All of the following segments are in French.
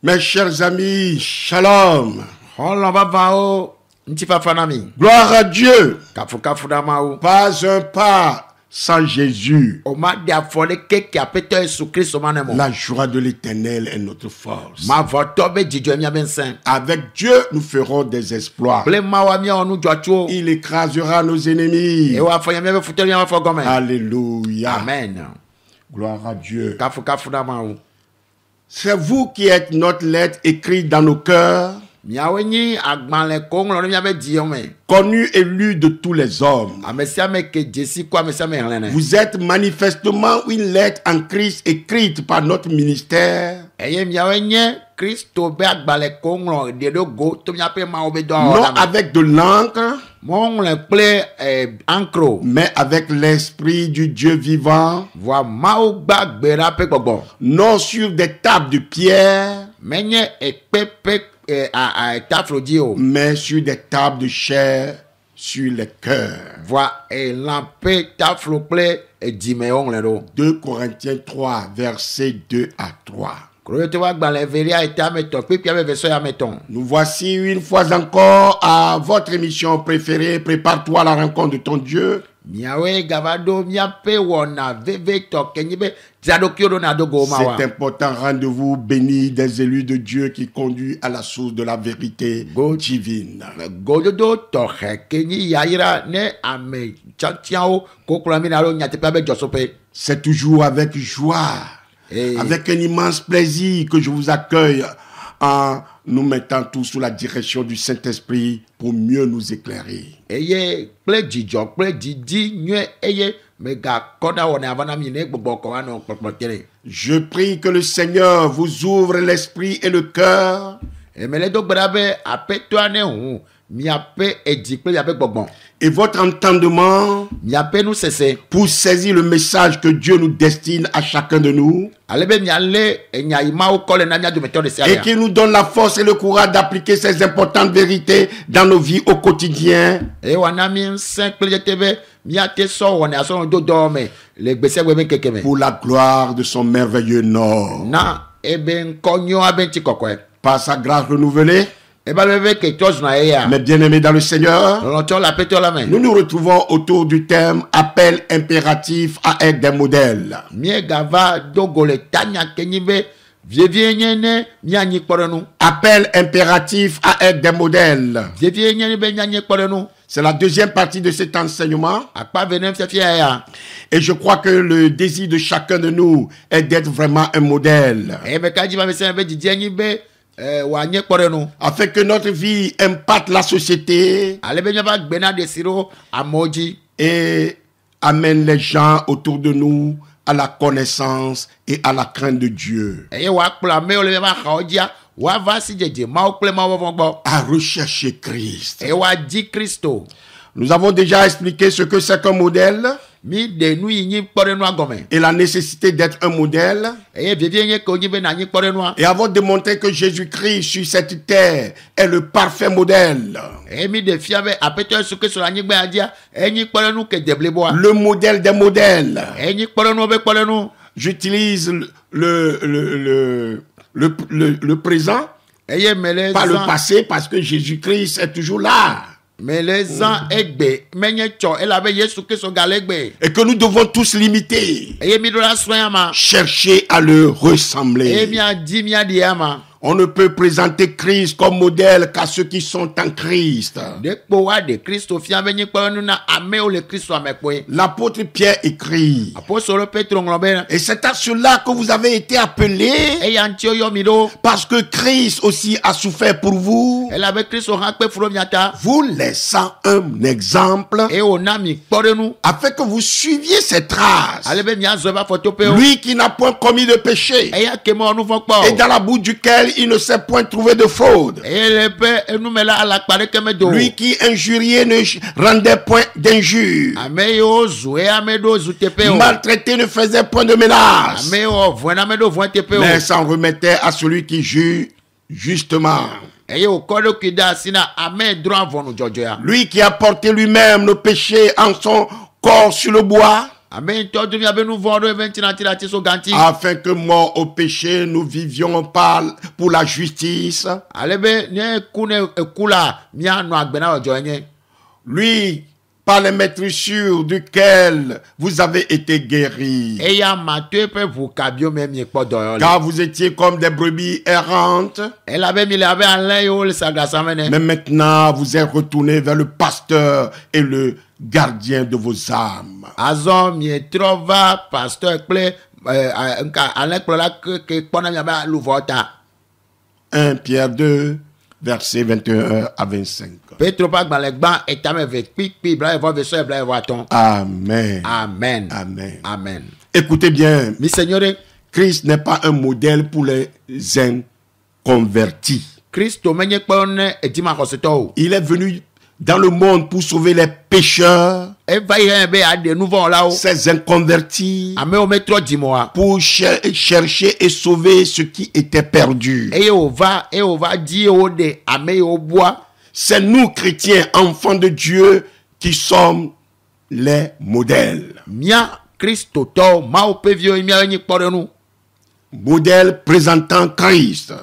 Mes chers amis, shalom. Gloire à Dieu. Pas un pas sans Jésus. La joie de l'Éternel est notre force. Avec Dieu, nous ferons des exploits. Il écrasera nos ennemis. Alléluia. Amen. Gloire à Dieu. C'est vous qui êtes notre lettre écrite dans nos cœurs, connue et lue de tous les hommes. Vous êtes manifestement une lettre en Christ écrite par notre ministère, non avec de l'encre, mais avec l'esprit du Dieu vivant, non sur des tables de pierre, mais sur des tables de chair, sur les cœurs. 2 Corinthiens 3, versets 2 à 3. Nous voici une fois encore à votre émission préférée, Prépare-toi à la rencontre de ton Dieu. C'est important, rendez-vous béni des élus de Dieu qui conduit à la source de la vérité divine. C'est toujours avec joie, avec un immense plaisir que je vous accueille en nous mettant tous sous la direction du Saint-Esprit pour mieux nous éclairer. Je prie que le Seigneur vous ouvre l'esprit et le cœur et votre entendement pour saisir le message que Dieu nous destine à chacun de nous et qu'il nous donne la force et le courage d'appliquer ces importantes vérités dans nos vies au quotidien. Pour la gloire de son merveilleux nom. Par sa grâce renouvelée, mes bien-aimés dans le Seigneur, nous nous retrouvons autour du thème appel impératif à être des modèles. Appel impératif à être des modèles. C'est la deuxième partie de cet enseignement. Et je crois que le désir de chacun de nous est d'être vraiment un modèle. Afin que notre vie impacte la société et amène les gens autour de nous à la connaissance et à la crainte de Dieu. À rechercher Christ. Nous avons déjà expliqué ce que c'est qu'un modèle et la nécessité d'être un modèle. Et avons démontré que Jésus-Christ sur cette terre est le parfait modèle. Le modèle des modèles. J'utilise le présent, pas le passé, parce que Jésus-Christ est toujours là. Et que nous devons tous l'imiter. Chercher à le ressembler. On ne peut présenter Christ comme modèle qu'à ceux qui sont en Christ. L'apôtre Pierre écrit. Et c'est à cela que vous avez été appelés. Parce que Christ aussi a souffert pour vous. Vous laissant un exemple. Afin que vous suiviez ses traces. Lui qui n'a point commis de péché. Et dans la bouche duquel il ne s'est point trouvé de faute. Lui qui injuriait ne rendait point d'injure. Maltraité ne faisait point de menace. Mais s'en remettait à celui qui juge justement. Lui qui a porté lui-même nos péchés en son corps sur le bois. afin que mort au péché, nous vivions pour la justice. Lui, par les maîtrissures duquel vous avez été guéris. Car vous étiez comme des brebis errantes. Mais maintenant, vous êtes retournés vers le pasteur et le gardien de vos âmes. 1 Pierre 2, versets 21 à 25. Amen. Amen. Amen. Amen. Écoutez bien, Mi Signore, Christ n'est pas un modèle pour les inconvertis. Christo menye kpone edima koseto. Il est venu dans le monde pour sauver les pécheurs, ces inconvertis, pour chercher et sauver ce qui était perdu. C'est nous, chrétiens, enfants de Dieu, qui sommes les modèles. Modèles présentant Christ.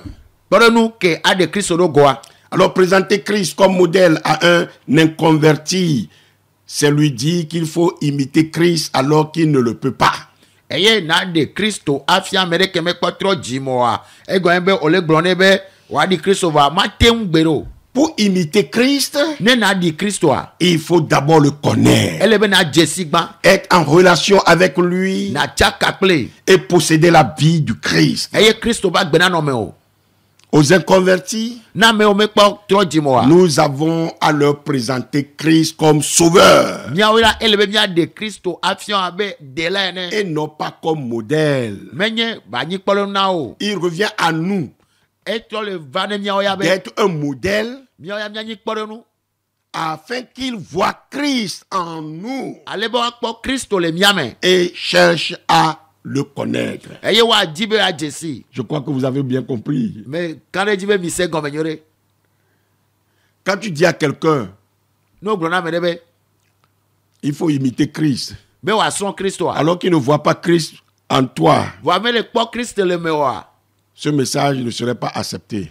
Alors, présenter Christ comme modèle à un inconverti, c'est lui dire qu'il faut imiter Christ alors qu'il ne le peut pas. Pour imiter Christ, il faut d'abord le connaître, être en relation avec lui et posséder la vie du Christ. Aux inconvertis, nous avons à leur présenter Christ comme sauveur et non pas comme modèle. Il revient à nous d'être un modèle afin qu'ils voient Christ en nous et cherchent à le connaître. Je crois que vous avez bien compris. Quand tu dis à quelqu'un, il faut imiter Christ, alors qu'il ne voit pas Christ en toi, ce message ne serait pas accepté.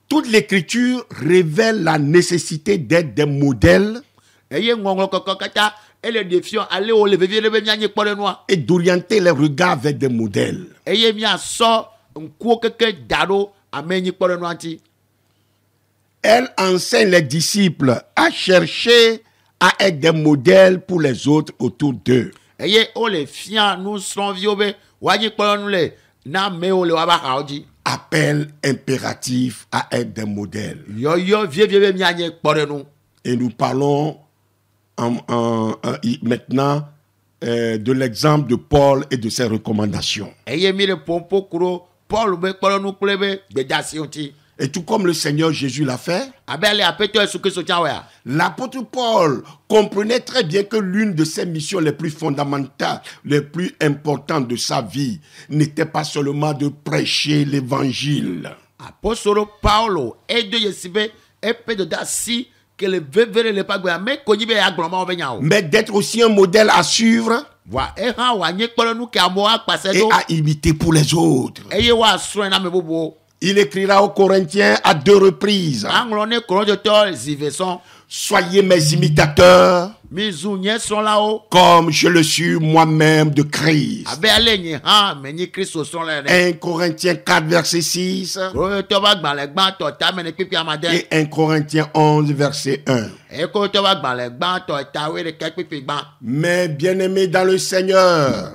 Toute l'écriture révèle la nécessité d'être des modèles et d'orienter les regards vers des modèles. Elle enseigne les disciples à chercher à être des modèles pour les autres autour d'eux. Appel impératif à être des modèles. Et nous parlons maintenant de l'exemple de Paul et de ses recommandations. Et tout comme le Seigneur Jésus l'a fait, l'apôtre Paul comprenait très bien que l'une de ses missions les plus fondamentales, les plus importantes de sa vie, n'était pas seulement de prêcher l'évangile. Mais d'être aussi un modèle à suivre et à imiter pour les autres. Il écrira aux Corinthiens à 2 reprises: soyez mes imitateurs, comme je le suis moi-même de Christ. 1 Corinthiens 4, verset 6 et 1 Corinthiens 11, verset 1. Mais bien-aimés dans le Seigneur,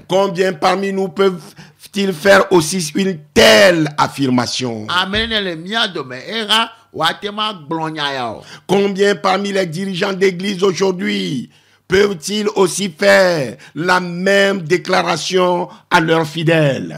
combien parmi nous peuvent-ils faire aussi une telle affirmation? Combien parmi les dirigeants d'église aujourd'hui peuvent-ils aussi faire la même déclaration à leurs fidèles?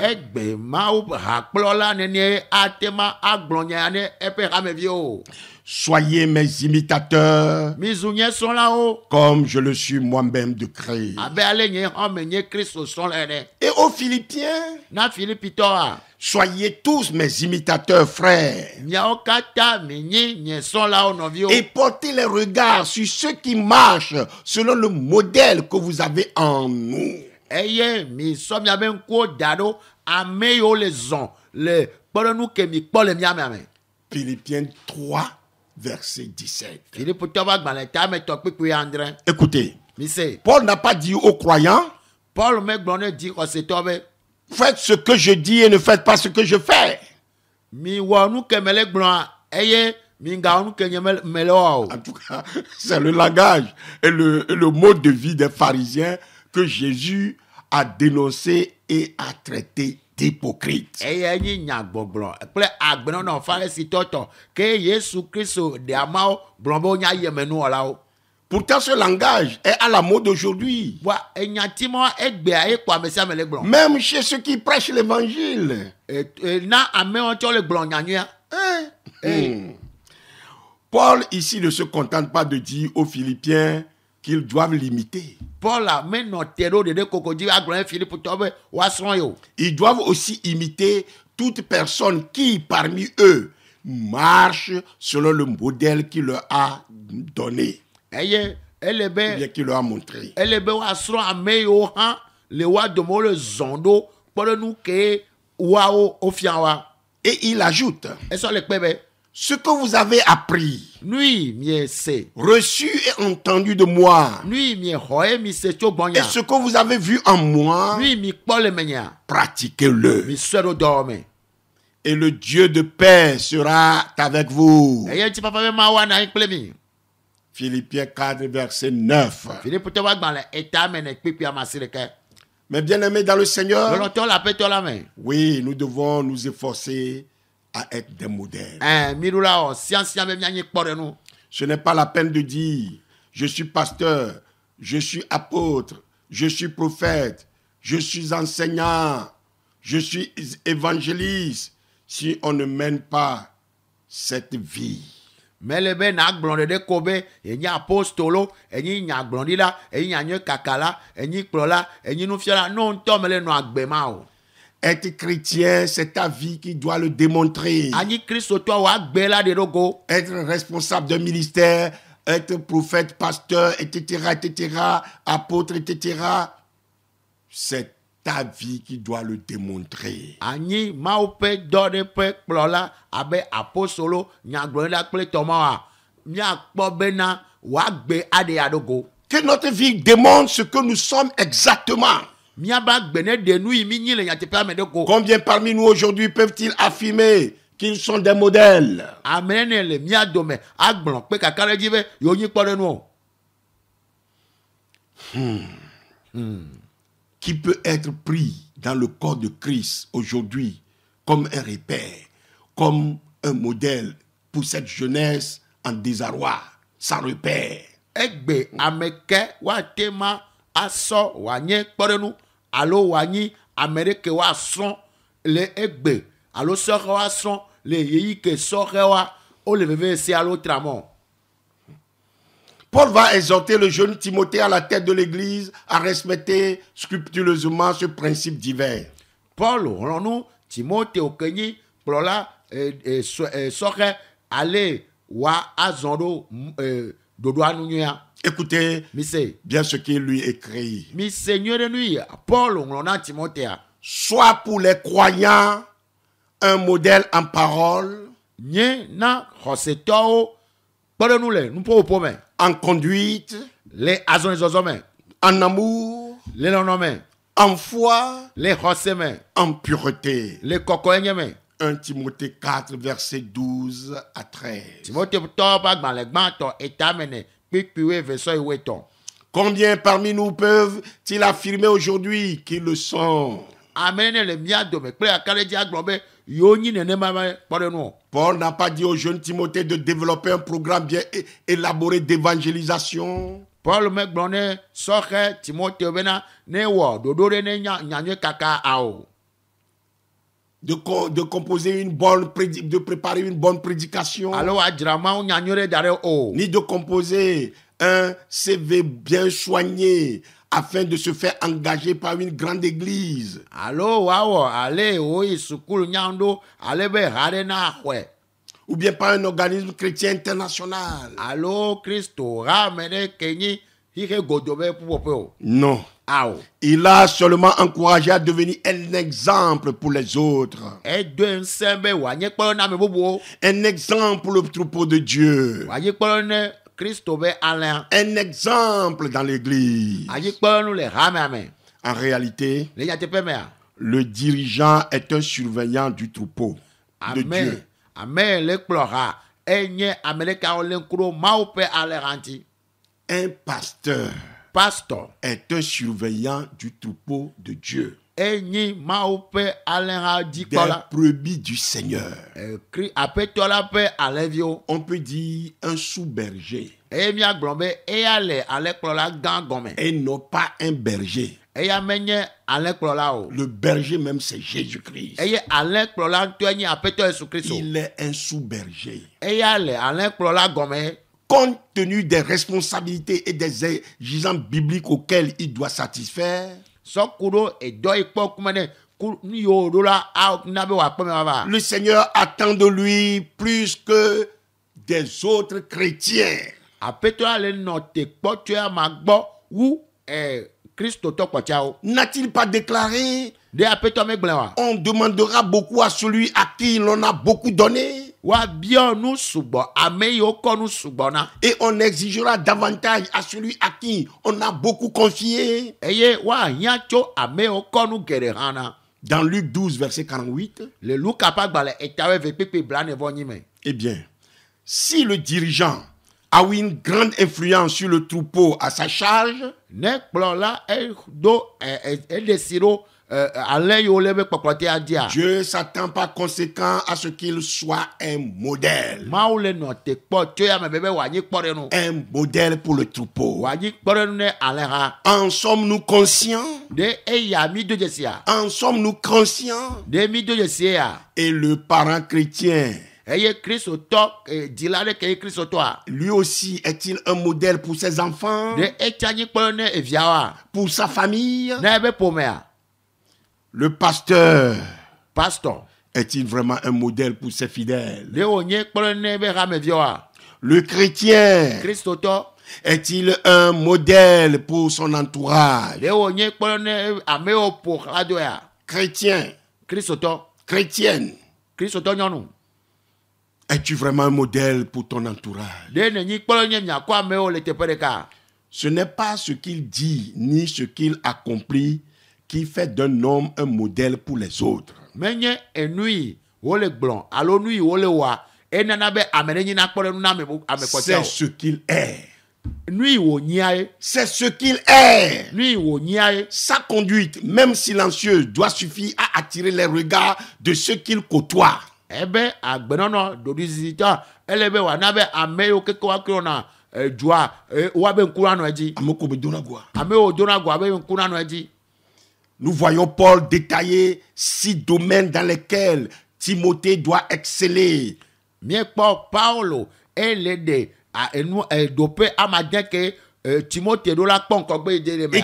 Soyez mes imitateurs, Mizunye son là-haut. comme je le suis moi-même de Christ. Abe ale nye homme nye Christ son là. Et aux Philippiens, Na Philippi toa. soyez tous mes imitateurs, frères. Nyao kata menye nye son là-haut novio. Et portez les regards sur ceux qui marchent selon le modèle que vous avez en nous. Eye mi so mi abe nko dado ame yo le zon le poro nou ke mi kpo le mi ame. Philippiens 3, verset 17. Philippi toa gbalé ta me to pipi André. Écoutez, Mi se Paul n'a pas dit aux croyants, Paul me glone di ko se tobe. faites ce que je dis et ne faites pas ce que je fais. Mi wo nou ke mele glon eye mi nga nou ke nye mele o. En tout cas, c'est le langage et le mode de vie des pharisiens que Jésus a dénoncé et a traité d'hypocrite. Eye nyi nya gbogblon ple agbeno no Pharisee toto ke Yesu Kristo de amao blombo nya yemenu ola o. Pourtant, ce langage est à la mode aujourd'hui. Wa enyatimo egbe aye kwa mesia mele glon. Même chez ceux qui prêchent l'évangile. Na ame on cho le glon nyanya. Paul ici ne se contente pas de dire aux Philippiens qu'ils doivent l'imiter. Paul a men no tero de kokodi aglon Philippe tobe wa son yo. Ils doivent aussi imiter toute personne qui, parmi eux, marche selon le modèle qu'il leur a donné, Eye ou elebe bien qu'il leur a montré. wa son ame yo han le wa de mo le zondo poro nou ke wa o fian wa. Et il ajoute, E so le pebe. ce que vous avez appris, Nui mi se. reçu et entendu de moi, Nui mi hoe mi se cho et bonya. ce que vous avez vu en moi, Nui mi kpo le menya. pratiquez-le. Mi sero dorme. Et le Dieu de paix sera avec vous. Eye ti papa me ma wa na ikple mi. Philippiens 4, verset 9. Philippe te wa gban le eta me ne pipi amasire ke. Mes bien-aimés dans le Seigneur, Lolonto la pe to la me. oui, nous devons nous efforcer à être des modèles. Miru la o science me nya kpo de nou. Ce n'est pas la peine de dire, je suis pasteur, je suis apôtre, je suis prophète, je suis enseignant, je suis évangéliste, si on ne mène pas cette vie. Melebe na gblon de kobe enyi apostolo enyi nya gblon di la enyi nya nye kakala enyi kplo la enyi nu fiala no nto mele no agbema o. Être chrétien, c'est ta vie qui doit le démontrer. Anyi Kristo to wa gbe la de rogo. Être responsable d'un ministère, être prophète, pasteur, etc., etc., apôtre, etc., c'est ta vie qui doit le démontrer. Anyi maupe do de pe kplo la abe apostolo nya gblon la kple toma wa. Mia kpo bena wa gbe ade adogo. Que notre vie démontre ce que nous sommes exactement. Mia ba gbene de nu mi nyi le nya te pa me de ko. Combien parmi nous aujourd'hui peuvent-ils affirmer qu'ils sont des modèles? Amene le mia dome agblon pe kakale jibe yo nyi kpo de nu. Qui peut être pris dans le corps de Christ aujourd'hui comme un repère, comme un modèle pour cette jeunesse en désarroi, sans repère. Egbe ameke wa tema aso wa nye kporenu alo wa nyi Amerike wa son le egbe alo soke wa son le yeyi ke soke wa o le veve si alo tramon. Paul va exhorter le jeune Timothée à la tête de l'église à respecter scrupuleusement ce principe divin. Paul ronu Timote okenyi plola soke ale wa azondo dodo anunya. Écoutez Mise bien ce qu'il lui écrit. mi seigneur de nuit Paul rona Timothée Sois pour les croyants un modèle en parole, nye na hoseto kporenu le nupo opome. en conduite, Le azon zozome, en amour, le nonome, en foi, le hoseme, en pureté. le kokoenyeme. 1 Timothée 4, verset 12 à 13. Timothée toba gban le gban to etamene pipiwe verso iweton. Combien parmi nous peuvent-ils affirmer aujourd'hui qu'ils le sont? Amene le miado me kple akale di aglobe yoni nene mama porenu. Paul n'a pas dit au jeune Timothée de développer un programme bien élaboré d'évangélisation. Paul me glone soke Timothée bena ne wo dodore ne nyanye kaka ao. de composer de préparer une bonne prédication, ni de composer un CV bien soigné afin de se faire engager par une grande église. Ou bien par un organisme chrétien international. Non. Il a seulement encouragé à devenir un exemple pour les autres. Un exemple pour le troupeau de Dieu. Un exemple dans l'église. En réalité, le dirigeant est un surveillant du troupeau de Dieu. Un pasteur est un surveillant du troupeau de Dieu. Des brebis du Seigneur. On peut dire un sous-berger. Et non pas un berger. Le berger même, c'est Jésus-Christ. Il est un sous-berger. Compte tenu des responsabilités et des exigences bibliques auxquelles il doit satisfaire, le Seigneur attend de lui plus que des autres chrétiens. N'a-t-il pas déclaré: on demandera beaucoup à celui à qui l'on a beaucoup donné, et on exigera davantage à celui à qui on a beaucoup confié. Dans Luc 12, verset 48, eh bien, si le dirigeant a une grande influence sur le troupeau à sa charge, Dieu s'attend par conséquent à ce qu'il soit un modèle. Un modèle pour le troupeau. En sommes-nous conscients? En sommes-nous conscients? Et le parent chrétien, lui aussi, est-il un modèle pour ses enfants, pour sa famille? Le pasteur est-il vraiment un modèle pour ses fidèles? Le chrétien est-il un modèle pour son entourage? Chrétien, chrétienne, es-tu vraiment un modèle pour ton entourage? Ce n'est pas ce qu'il dit ni ce qu'il accomplit qui fait d'un homme un modèle pour les autres. C'est ce qu'il est. C'est ce qu'il est. Sa conduite, même silencieuse, doit suffire à attirer les regards de ceux qu'il côtoie. Nous voyons Paul détailler 6 domaines dans lesquels Timothée doit exceller. Et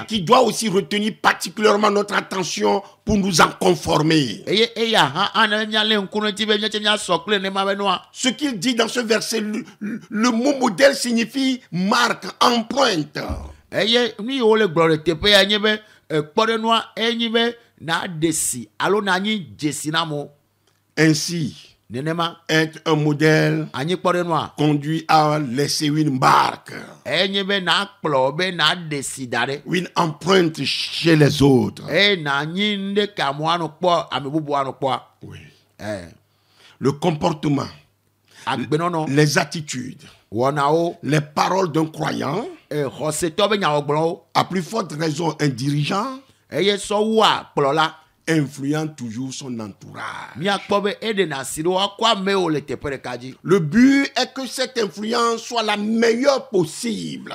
qui doit aussi retenir particulièrement notre attention pour nous en conformer. Ce qu'il dit dans ce verset, le mot modèle signifie marque, empreinte. Ainsi, être un modèle conduit à laisser une marque, une empreinte chez les autres. Oui. Le comportement, les attitudes, les paroles d'un croyant, à plus forte raison un dirigeant, influente toujours son entourage. Le but est que cette influence soit la meilleure possible.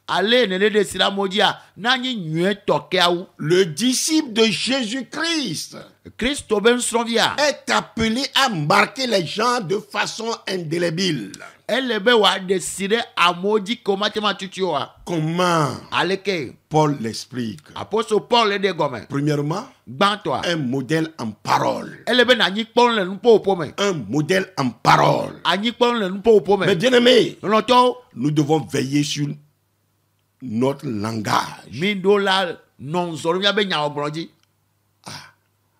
allez ne de sira modia na nyi nyue tokeaou. Le disciple de Jésus-Christ Christo ben srovia. est appelé à marquer les gens de façon indélébile. Elle be wa desire amodi komatema tutioa. Comment Aleke. Paul l'explique? Apôtre Paul le de gomme. Premièrement, Bantoa. un modèle en parole. Elle be na nyi pon le npo pome. Un modèle en parole. Anyi pon le npo pome. Mais bien aimé, L'onto nous devons veiller sur notre langage. $1000 non zorumia be nya ogbroji.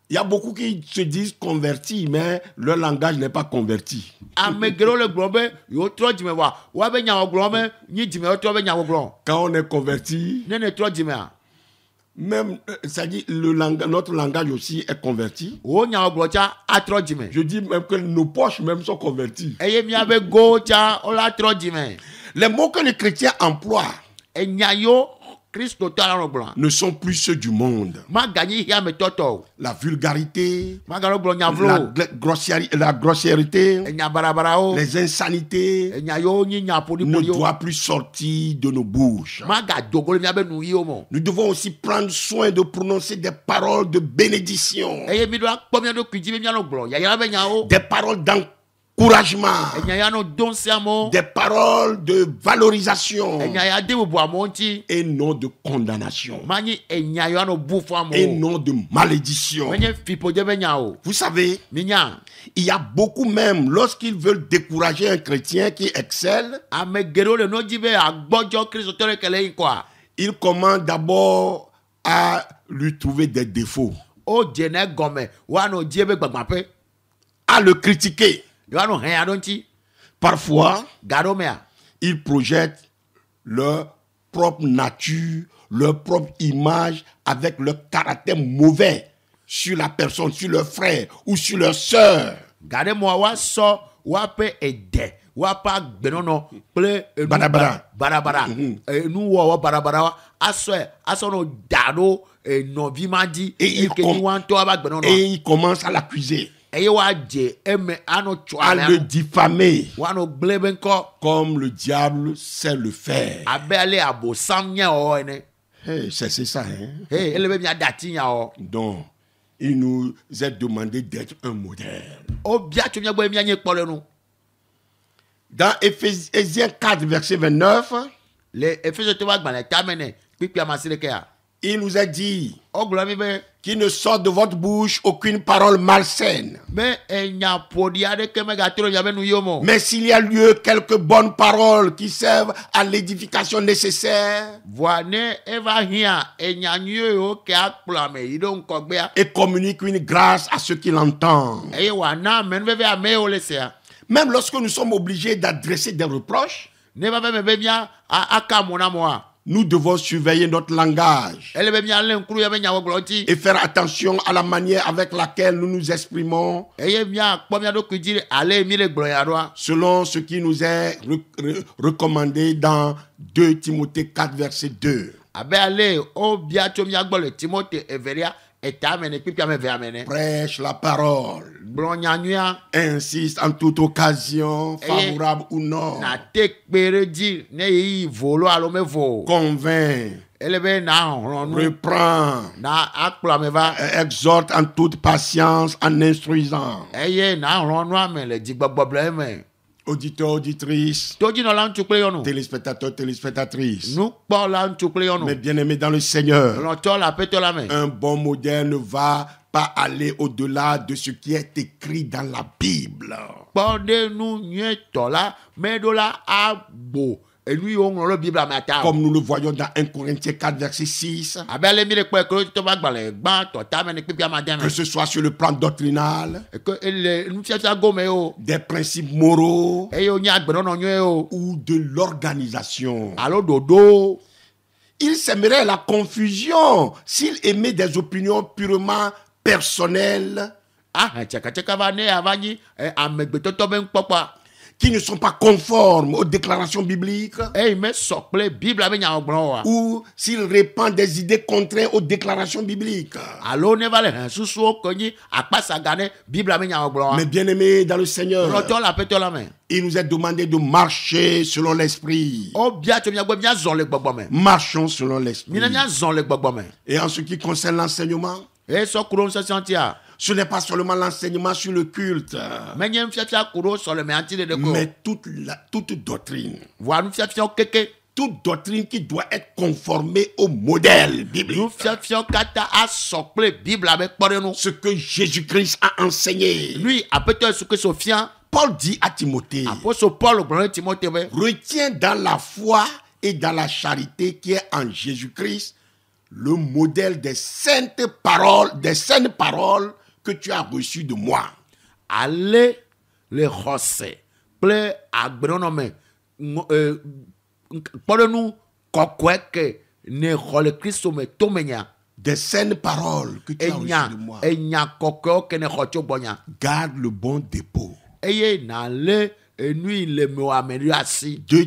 Il y a beaucoup qui se disent convertis, mais leur langage n'est pas converti. Amegero le glombe yo tro jime wa be nya ogbromme nyi jime o tro be nya ogbron. Quand on est converti, Ne tro jime a. même, ça dit, notre langage aussi est converti. O nya ogbrocha a tro jime. Je dis même que nos poches même sont converties. Eye mi abe go cha o la tro jime. Les mots que les chrétiens emploient Enya yo Christo to la ogbron. ne sont plus ceux du monde. Ma gagni hia me toto. La vulgarité, Ma garo ogbron nya vlo. la grossièreté, Enya barabara o. les insanités Enya yo nyi nya podi ne podi o. doivent plus sortir de nos bouches. Ma ga dogole mi abe nu yi o mo. Nous devons aussi prendre soin de prononcer des paroles de bénédiction, Eye mi do akpo mi do kwiji mi ogbron. Ya ya be nya o. des paroles d'encouragement, Enya ya no don se amo. des paroles de valorisation Enya ya de bu amonti. et non de condamnation Mani enya yo no bu fo amo. et non de malédiction. Menye fipo de be nya o. Vous savez, Minya. il y a beaucoup même, lorsqu'ils veulent décourager un chrétien qui excelle, Amegero le no jibe agbojo Christo to le kele kwa. ils commencent d'abord à lui trouver des défauts, O jene gome wa no jibe gbagbape. à le critiquer. Yo no hen adonti. Parfois, Gado mea. ils projettent leur propre nature, leur propre image avec leur caractère mauvais sur la personne, sur leur frère ou sur leur sœur. Gade mo wa so wa pe ede. Wa pa gbenono ple Barabara. barabara. Nu wo wa barabara wa aso no dado no vimadi Et e ke ni wan to ba gbenono. Et ils commencent à l'accuser, Eye wa je eme ano à chwale. le diffamer, Wa no gleben ko comme le diable sait le faire. abele abo samnya o ene. Hey, c'est ça, hein? Hey, elebe mi adati nya o. Donc, il nous est demandé d'être un modèle. O bia tu mi gbo mi anye pole nu. Dans Éphésiens 4, verset 29, Le efeso te wa gbale tamene pipi amasire ke a. il nous a dit O glo mi be qu'il ne sort de votre bouche aucune parole malsaine. me enya podi ade ke me ga tro ya be nu yomo. Mais s'il y a lieu, quelques bonnes paroles qui servent à l'édification nécessaire Voine eva hia enya nyu o ke akpla me ido nkogbe a. et communiquent une grâce à ceux qui l'entendent. Eye wa na men be a me o le se a. Même lorsque nous sommes obligés d'adresser des reproches, Ne ba be me be mia aka mona mo a. nous devons surveiller notre langage Elebe mia le nkuru ya be nya wo gloti. et faire attention à la manière avec laquelle nous nous exprimons Eye mia kpo mia do kujire ale mi le glo ya do a. selon ce qui nous est recommandé dans 2 Timothée 4, verset 2. Abe ale o bia to mia gbo le Timote Everia eta mene pipi ame ve amene. Prêche la parole. Blonya nua Insiste en toute occasion, favorable ou non. na tekpere di ne yi volo alo me vo. Convainc, Elebe na ronu reprend, na akpla me va. exhorte en toute patience en instruisant. Eye na ronu ame le digbogboble me. Auditeurs, auditrices, Toji no lan tukle yonu. téléspectateurs, téléspectatrices, Nu kpo lan tukle yonu. mes bien-aimés dans le Seigneur, Lon to la peto la me. un bon modèle ne va pas aller au-delà de ce qui est écrit dans la Bible. Kpo de nu nye to la me do la abo. Enu yo ngro le Bible amata. Comme nous le voyons dans 1 Corinthiens 4, verset 6, Abele mi le kpo ekro to ba gbale gban to ta me ni pipi amademe. que ce soit sur le plan doctrinal, Que ele nu fiata gome o. des principes moraux Eye o nya gbero no nye o. ou de l'organisation. Alo dodo. Il sèmerait la confusion s'il émet des opinions purement personnelles Cheka va ne avanyi amegbe toto ben kpokpa. qui ne sont pas conformes aux déclarations bibliques, ou s'il répand des idées contraires aux déclarations bibliques. Mais bien aimés dans le Seigneur, il nous est demandé de marcher selon l'esprit. Marchons selon l'esprit. Et en ce qui concerne l'enseignement, ce n'est pas seulement l'enseignement sur le culte, mais toute doctrine. Toute doctrine qui doit être conformée au modèle biblique. Ce que Jésus-Christ a enseigné. Paul dit à Timothée, retiens dans la foi et dans la charité qui est en Jésus-Christ le modèle des saintes paroles que tu as reçues de moi. Allez les rosser, ple agronome, nous kokweke ne role Christo me tomenya. Des saines paroles que tu as reçues de moi. Garde le bon dépôt. 2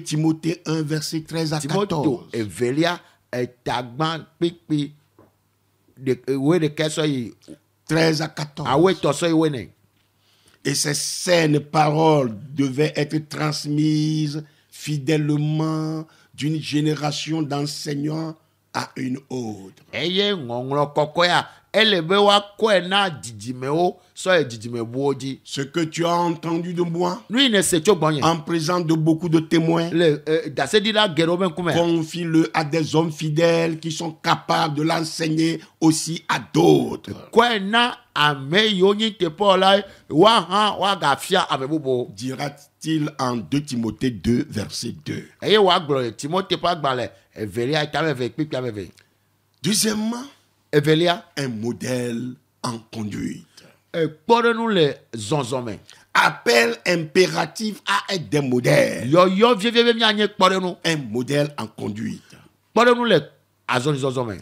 Timothée 1 verset 13 à 14. Et 13 à 14. Et ces saines paroles devaient être transmises fidèlement d'une génération d'enseignants à une autre. Ce que tu as entendu de moi, en présence de beaucoup de témoins, confie-le à des hommes fidèles qui sont capables de l'enseigner aussi à d'autres. Dira-t-il en 2 Timothée 2, verset 2. Deuxièmement, un modèle en conduite. Appel impératif à être des modèles. Un modèle en conduite.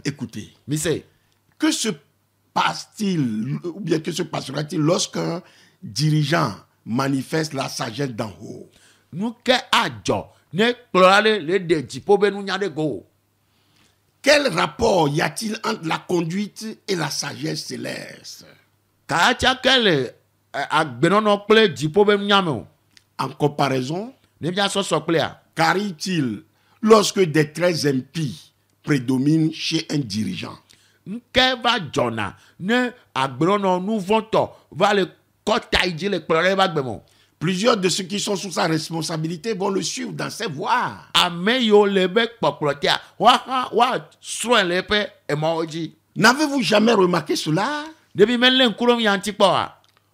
Écoutez, que se passe-t-il, ou bien que se passera-t-il lorsqu'un dirigeant manifeste la sagesse d'en haut? Quel rapport y a-t-il entre la conduite et la sagesse céleste? En comparaison, qu'arrive-t-il lorsque des traits impies prédominent chez un dirigeant? Plusieurs de ceux qui sont sous sa responsabilité vont le suivre dans ses voies. N'avez-vous jamais remarqué cela?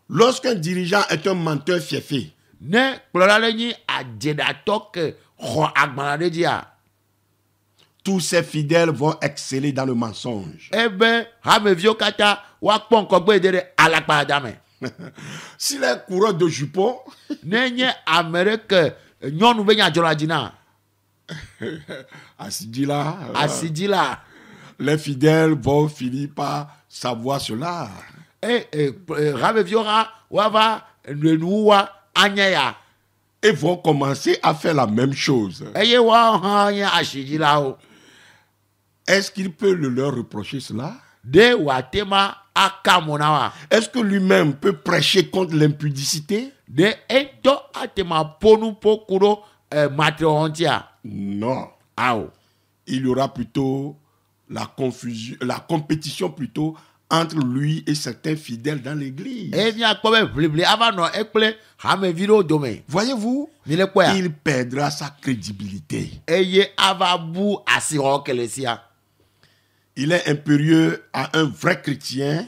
Lorsqu'un dirigeant est un menteur fiefé, tous ses fidèles vont exceller dans le mensonge. S'il est coureur de jupons, Asidila, les fidèles vont finir par savoir cela. Et vont commencer à faire la même chose. Est-ce qu'il peut leur reprocher cela? Est-ce que lui-même peut prêcher contre l'impudicité? Non. Il y aura plutôt la confusion, la compétition plutôt entre lui et certains fidèles dans l'église. Voyez-vous, il perdra sa crédibilité. Il est impérieux à un vrai chrétien,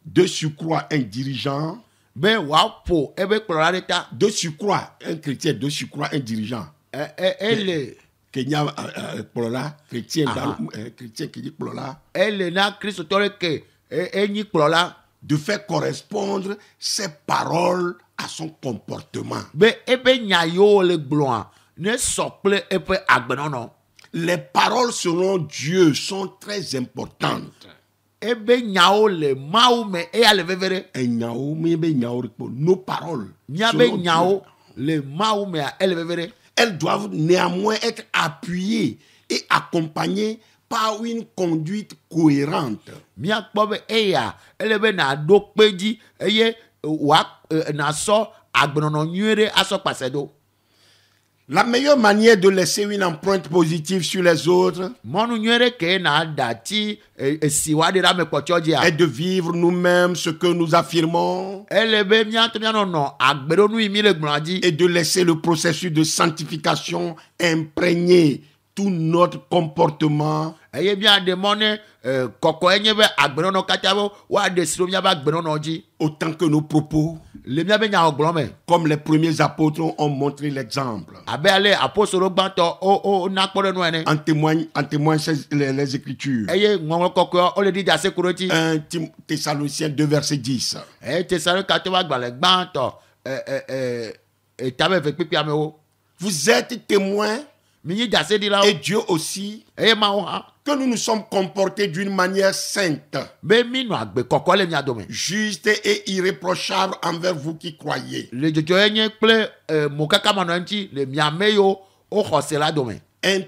de surcroît un dirigeant, de surcroît un chrétien, de surcroît un dirigeant. Chrétien qui dit de faire correspondre ses paroles à son comportement. Les paroles selon Dieu sont très importantes. ebe nyao le mau me e ale vevere. Nyao me be nyao rikpo. Nos paroles. Nyabe nyao le mau me ele vevere. Elles doivent néanmoins être appuyées et accompagnées par une conduite cohérente. Mia kpobe eya elebe na do peji eye wa na so agbenono nyere aso pasedo. La meilleure manière de laisser une empreinte positive sur les autres est de vivre nous-mêmes ce que nous affirmons et de laisser le processus de sanctification imprégner tout notre comportement. Autant que nos propos, comme les premiers apôtres ont montré l'exemple. En témoignent les Écritures. 1 Thessaloniciens 2 verset 10. Vous êtes témoins et Dieu aussi que nous nous sommes comportés d'une manière sainte, juste et irréprochable envers vous qui croyez. 1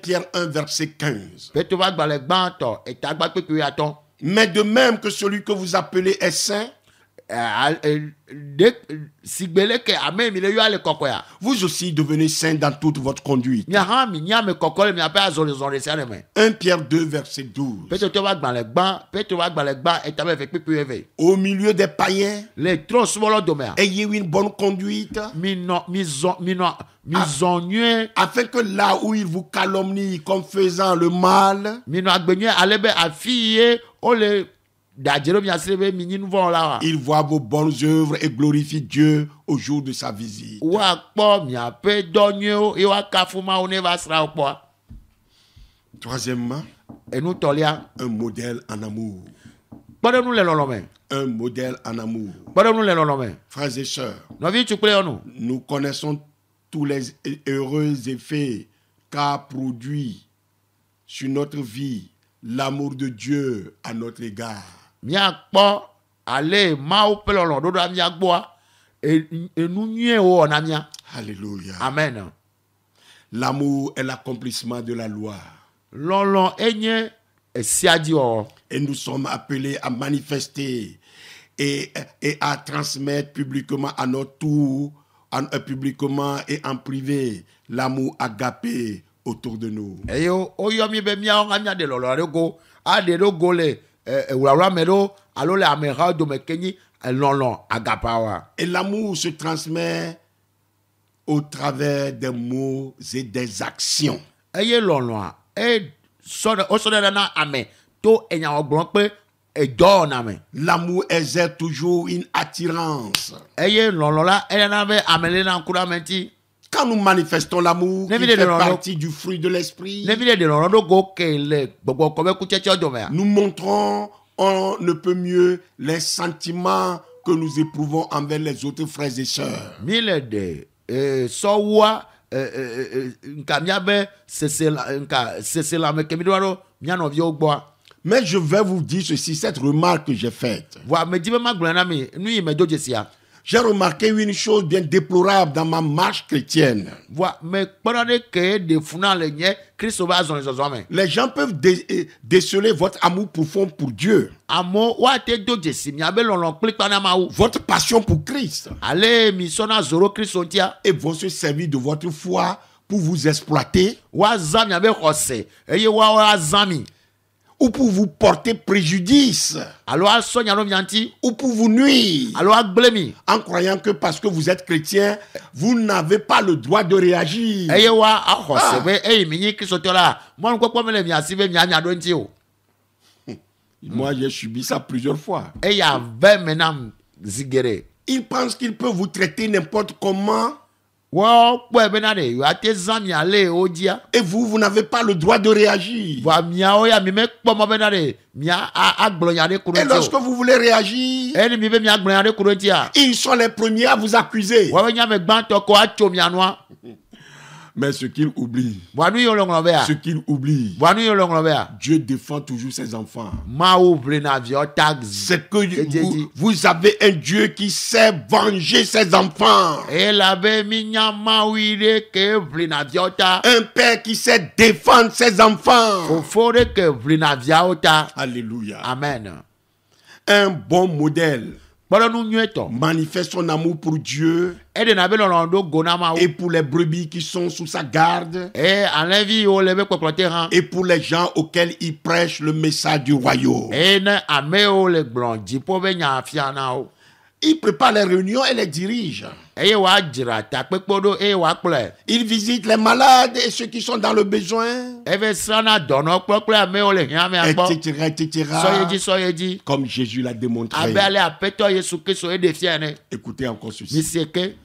Pierre 1 verset 15. Mais de même que celui que vous appelez est saint, vous aussi devenez saints dans toute votre conduite. 1 Pierre 2 verset 12. Au milieu des païens, ayez une bonne conduite, afin que là où ils vous calomnient comme faisant le mal, il voit vos bonnes œuvres et glorifie Dieu au jour de sa visite. Troisièmement, un modèle en amour. Un modèle en amour. Frères et sœurs, nous connaissons tous les heureux effets qu'a produit sur notre vie l'amour de Dieu à notre égard. Alléluia. Amen. L'amour est l'accomplissement de la loi. Et nous sommes appelés à manifester et à transmettre publiquement à notre tour, publiquement et en privé, l'amour agapé autour de nous. Et l'amour se transmet au travers des mots et des actions. L'amour exerce toujours une attirance. Quand nous manifestons l'amour, qui fait partie du fruit de l'esprit, nous montrons, on ne peut mieux, les sentiments que nous éprouvons envers les autres frères et sœurs. Mais je vais vous dire ceci, cette remarque que j'ai faite. J'ai remarqué une chose bien déplorable dans ma marche chrétienne. Les gens peuvent déceler votre amour profond pour Dieu, votre passion pour Christ, et vont se servir de votre foi pour vous exploiter ou pour vous porter préjudice, ou pour vous nuire, en croyant que parce que vous êtes chrétien, vous n'avez pas le droit de réagir. Moi, j'ai subi ça plusieurs fois. Ils pensent qu'ils peuvent vous traiter n'importe comment. Et vous n'avez pas le droit de réagir. Et lorsque vous voulez réagir, ils sont les premiers à vous accuser. Mais ce qu'il oublie, Wanu yo longo be a. ce qu'il oublie, Wanu yo longo be a. Dieu défend toujours ses enfants. Ma ouvre na vio tags. C'est que vous avez un Dieu qui sait venger ses enfants. E la be minya ma wire ke vle na vio ta. Un père qui sait défendre ses enfants. Fofore ke vle na vio ta. Alléluia. Amen. Un bon modèle Bolo nu nyeto. manifeste son amour pour Dieu E de na be londo gona ma et pour les brebis qui sont sous sa garde e enlevi o le be koklote han. et pour les gens auxquels il prêche le message du royaume. E na ame o le glon jipo be nya afia na o. Il prépare les réunions et les dirige. E wa jira ta pepodo e wa ple. Il visite les malades et ceux qui sont dans le besoin, E ve sana dono kpokple ame o le hiame agbo. etc., etc. Soyeji. Comme Jésus l'a démontré. Abe ale apeto Yesu Kristo e de fiane. Écoutez encore ceci. Misieke.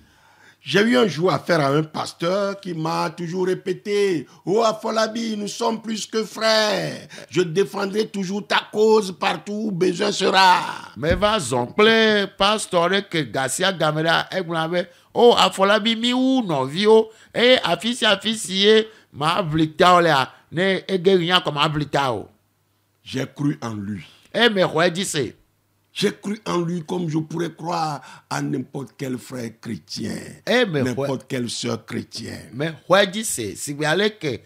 J'ai eu un jour affaire à un pasteur qui m'a toujours répété: oh Afolabi, nous sommes plus que frères. Je défendrai toujours ta cause partout où besoin sera. Me va zoncle pasteur ke gasia gamera egnabe. O Afolabi mi u no vio e afisi e ma vlita ole ne egerian comme vlita o. J'ai cru en lui. E me ho dise. J'ai cru en lui comme je pourrais croire à n'importe quel frère chrétien, Eh, mais n'importe quelle sœur chrétienne. Me ho dise si bi ale ke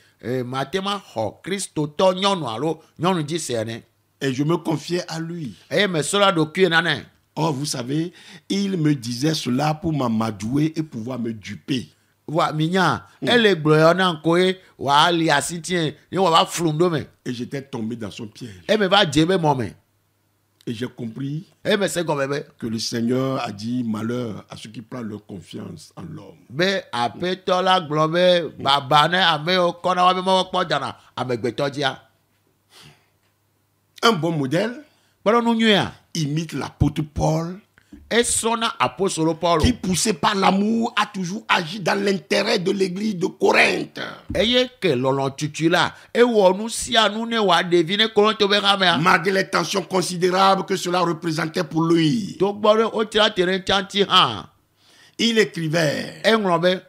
matema ho Kristo to nyonu alo nyonu dise ne. Et je me confiais à lui. E me sola do ku na ne. Or, vous savez, il me disait cela pour m'amadouer et pouvoir me duper. Wa minya ele gboyo na nkoe wa ali asitien ni wa ba flundo me. Et j'étais tombé dans son piège. E me ba jebe mo me. Et j'ai compris E me se gomebe. que le Seigneur a dit malheur à ceux qui prennent leur confiance en l'homme. Be apeto la globe baba ne ame o kona wa be mo po jana amegbeto dia. Un bon modèle Bolo nu nyua. imite l'apôtre Paul E sona apostolo Paulo. qui, poussé par l'amour, a toujours agi dans l'intérêt de l'église de Corinthe. Eye ke lolon tutula e wo nu si anu ne wa devine kolonto be gamea. Malgré les tensions considérables que cela représentait pour lui. To gboro o tira tere chanti han. Il écrivait: E nglobe